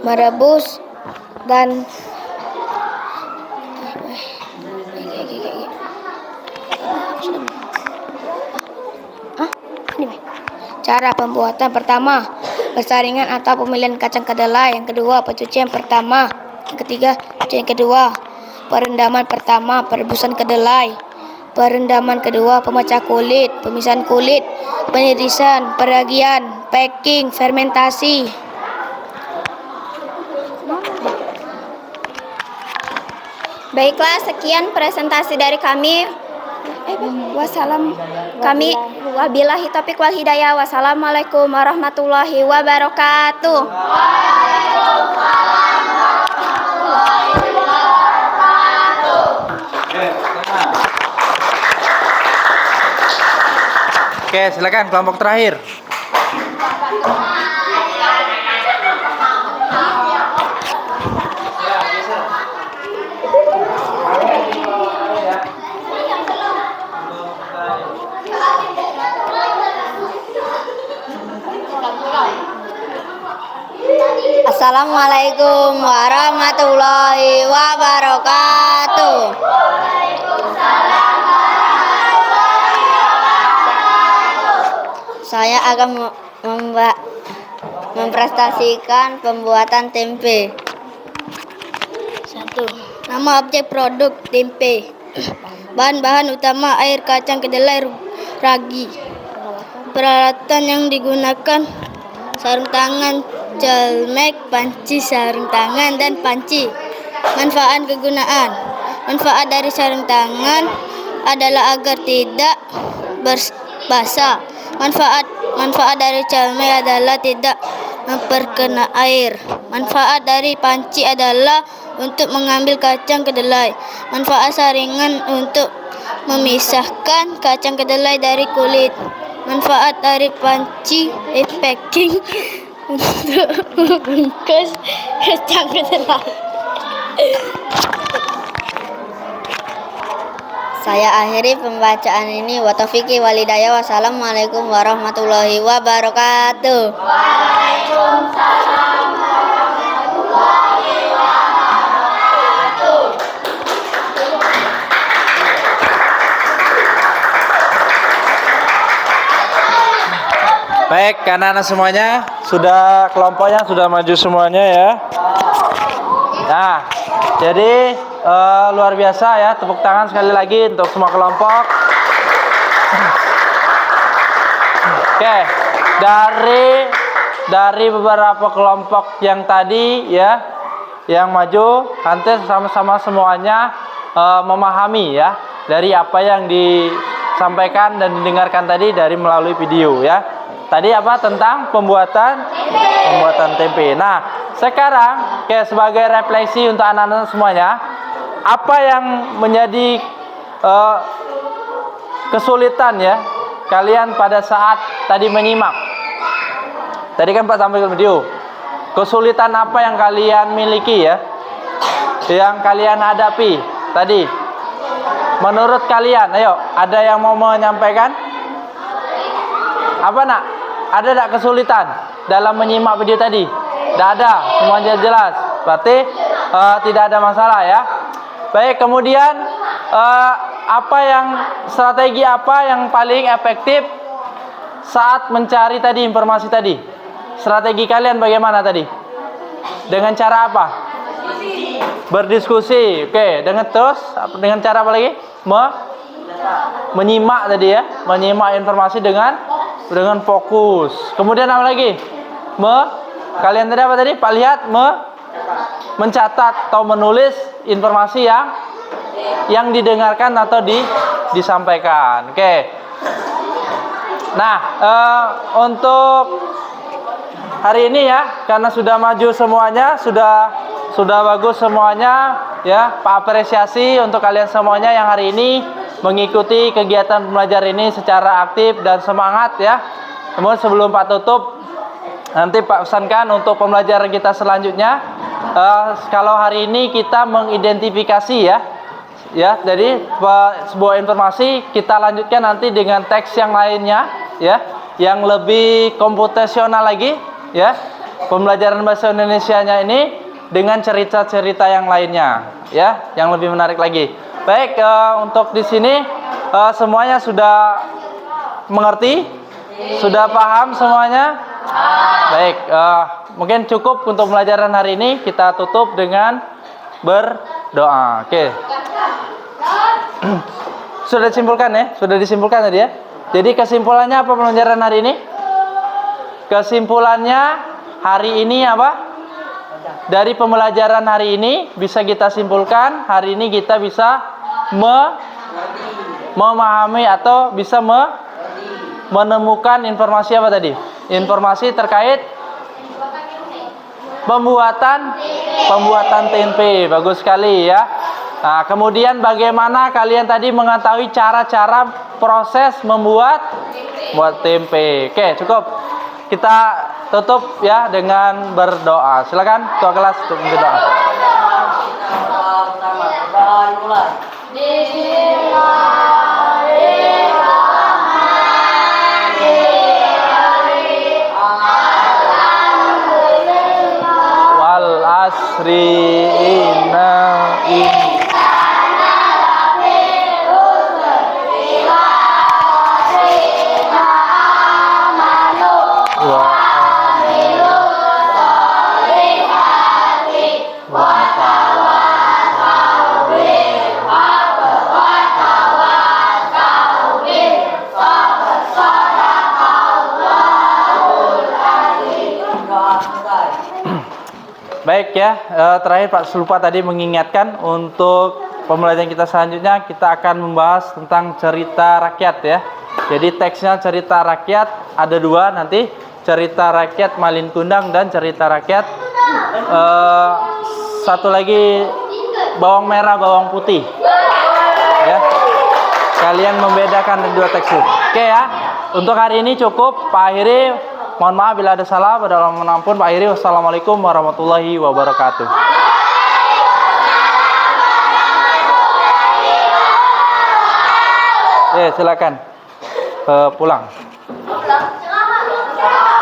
merebus dan cara pembuatan pertama, persaringan atau pemilihan kacang kedelai. Yang kedua, pencucian pertama. Yang ketiga, pencucian kedua. Perendaman pertama, perebusan kedelai. Perendaman kedua, pemecah kulit, pemisahan kulit, penirisan, peragian, packing, fermentasi. Baiklah, sekian presentasi dari kami. Wabillahi taufiq wal hidayah. Wassalamualaikum warahmatullahi wabarakatuh. Oke, silakan kelompok terakhir. Assalamualaikum warahmatullahi wabarakatuh. Saya akan mempresentasikan pembuatan tempe. 1. Nama objek produk tempe. Bahan-bahan utama air kacang kedelai ragi. Peralatan yang digunakan sarung tangan, celmek, panci, sarung tangan, dan panci. Manfaat kegunaan. Manfaat dari sarung tangan adalah agar tidak basah. Manfaat dari celmek adalah tidak memperkena air. Manfaat dari panci adalah untuk mengambil kacang kedelai. Manfaat saringan untuk memisahkan kacang kedelai dari kulit. Manfaat dari panci packing untuk membungkus kacang kedelai. Saya akhiri pembacaan ini. Wa taufiqi walhidayah. Wassalamualaikum warahmatullahi wabarakatuh. Waalaikumsalam warahmatullahi wabarakatuh. Baik, anak-anak semuanya sudah kelompoknya sudah maju semuanya ya. Nah, jadi luar biasa ya, tepuk tangan sekali lagi untuk semua kelompok. Oke, dari beberapa kelompok yang tadi ya, yang maju, nanti sama-sama semuanya memahami ya dari apa yang disampaikan dan didengarkan tadi dari melalui video ya. Tadi apa tentang pembuatan tempe. Nah, sekarang sebagai refleksi untuk anak-anak semuanya, apa yang menjadi kesulitan ya kalian pada saat tadi menyimak? Tadi kan Pak sampaikan video. Kesulitan apa yang kalian miliki ya? Yang kalian hadapi tadi? Menurut kalian, ayo, ada yang mau menyampaikan? Apa nak? Ada tak kesulitan dalam menyimak video tadi? Tidak ada, semuanya jelas. Berarti tidak ada masalah ya. Baik, kemudian strategi apa yang paling efektif saat mencari tadi informasi tadi? Strategi kalian bagaimana tadi? Dengan cara apa? Berdiskusi. Oke, dengan cara apa lagi? Menyimak tadi ya, menyimak informasi dengan fokus. Kemudian apa lagi? Kalian tadi apa tadi? Pak lihat mencatat atau menulis informasi yang didengarkan atau disampaikan. Oke. Nah, untuk hari ini ya, karena sudah maju semuanya, sudah bagus semuanya ya. Pak apresiasi untuk kalian semuanya yang hari ini mengikuti kegiatan belajar ini secara aktif dan semangat ya. Kemudian sebelum Pak tutup, nanti Pak pesankan untuk pembelajaran kita selanjutnya. Kalau hari ini kita mengidentifikasi ya. Jadi sebuah informasi kita lanjutkan nanti dengan teks yang lainnya ya, yang lebih komputasional lagi ya. Pembelajaran bahasa Indonesianya ini dengan cerita-cerita yang lainnya ya, yang lebih menarik lagi. Baik, untuk di sini semuanya sudah mengerti, sudah paham semuanya. Baik, mungkin cukup untuk pembelajaran hari ini. Kita tutup dengan berdoa. Oke. Sudah disimpulkan ya? Sudah disimpulkan tadi ya? Jadi kesimpulannya apa pembelajaran hari ini? Kesimpulannya hari ini apa? Dari pembelajaran hari ini bisa kita simpulkan, hari ini kita bisa memahami atau bisa menemukan informasi apa tadi? Informasi terkait pembuatan tempe. Bagus sekali ya. Nah, kemudian bagaimana kalian tadi mengetahui cara-cara proses membuat tempe. Oke, cukup. Kita tutup ya dengan berdoa. Silakan ketua kelas untuk berdoa. Baik ya, terakhir Pak Lupa tadi mengingatkan untuk pembelajaran kita selanjutnya kita akan membahas tentang cerita rakyat ya. Jadi teksnya cerita rakyat ada dua nanti, cerita rakyat Malin Kundang dan cerita rakyat satu lagi bawang merah bawang putih. Ya. Kalian membedakan dua teks itu. Oke ya. Untuk hari ini cukup. Pak Akhiri, mohon maaf bila ada salah. Pada ampun Pak Akhiri. Wassalamualaikum warahmatullahi wabarakatuh. Silakan pulang.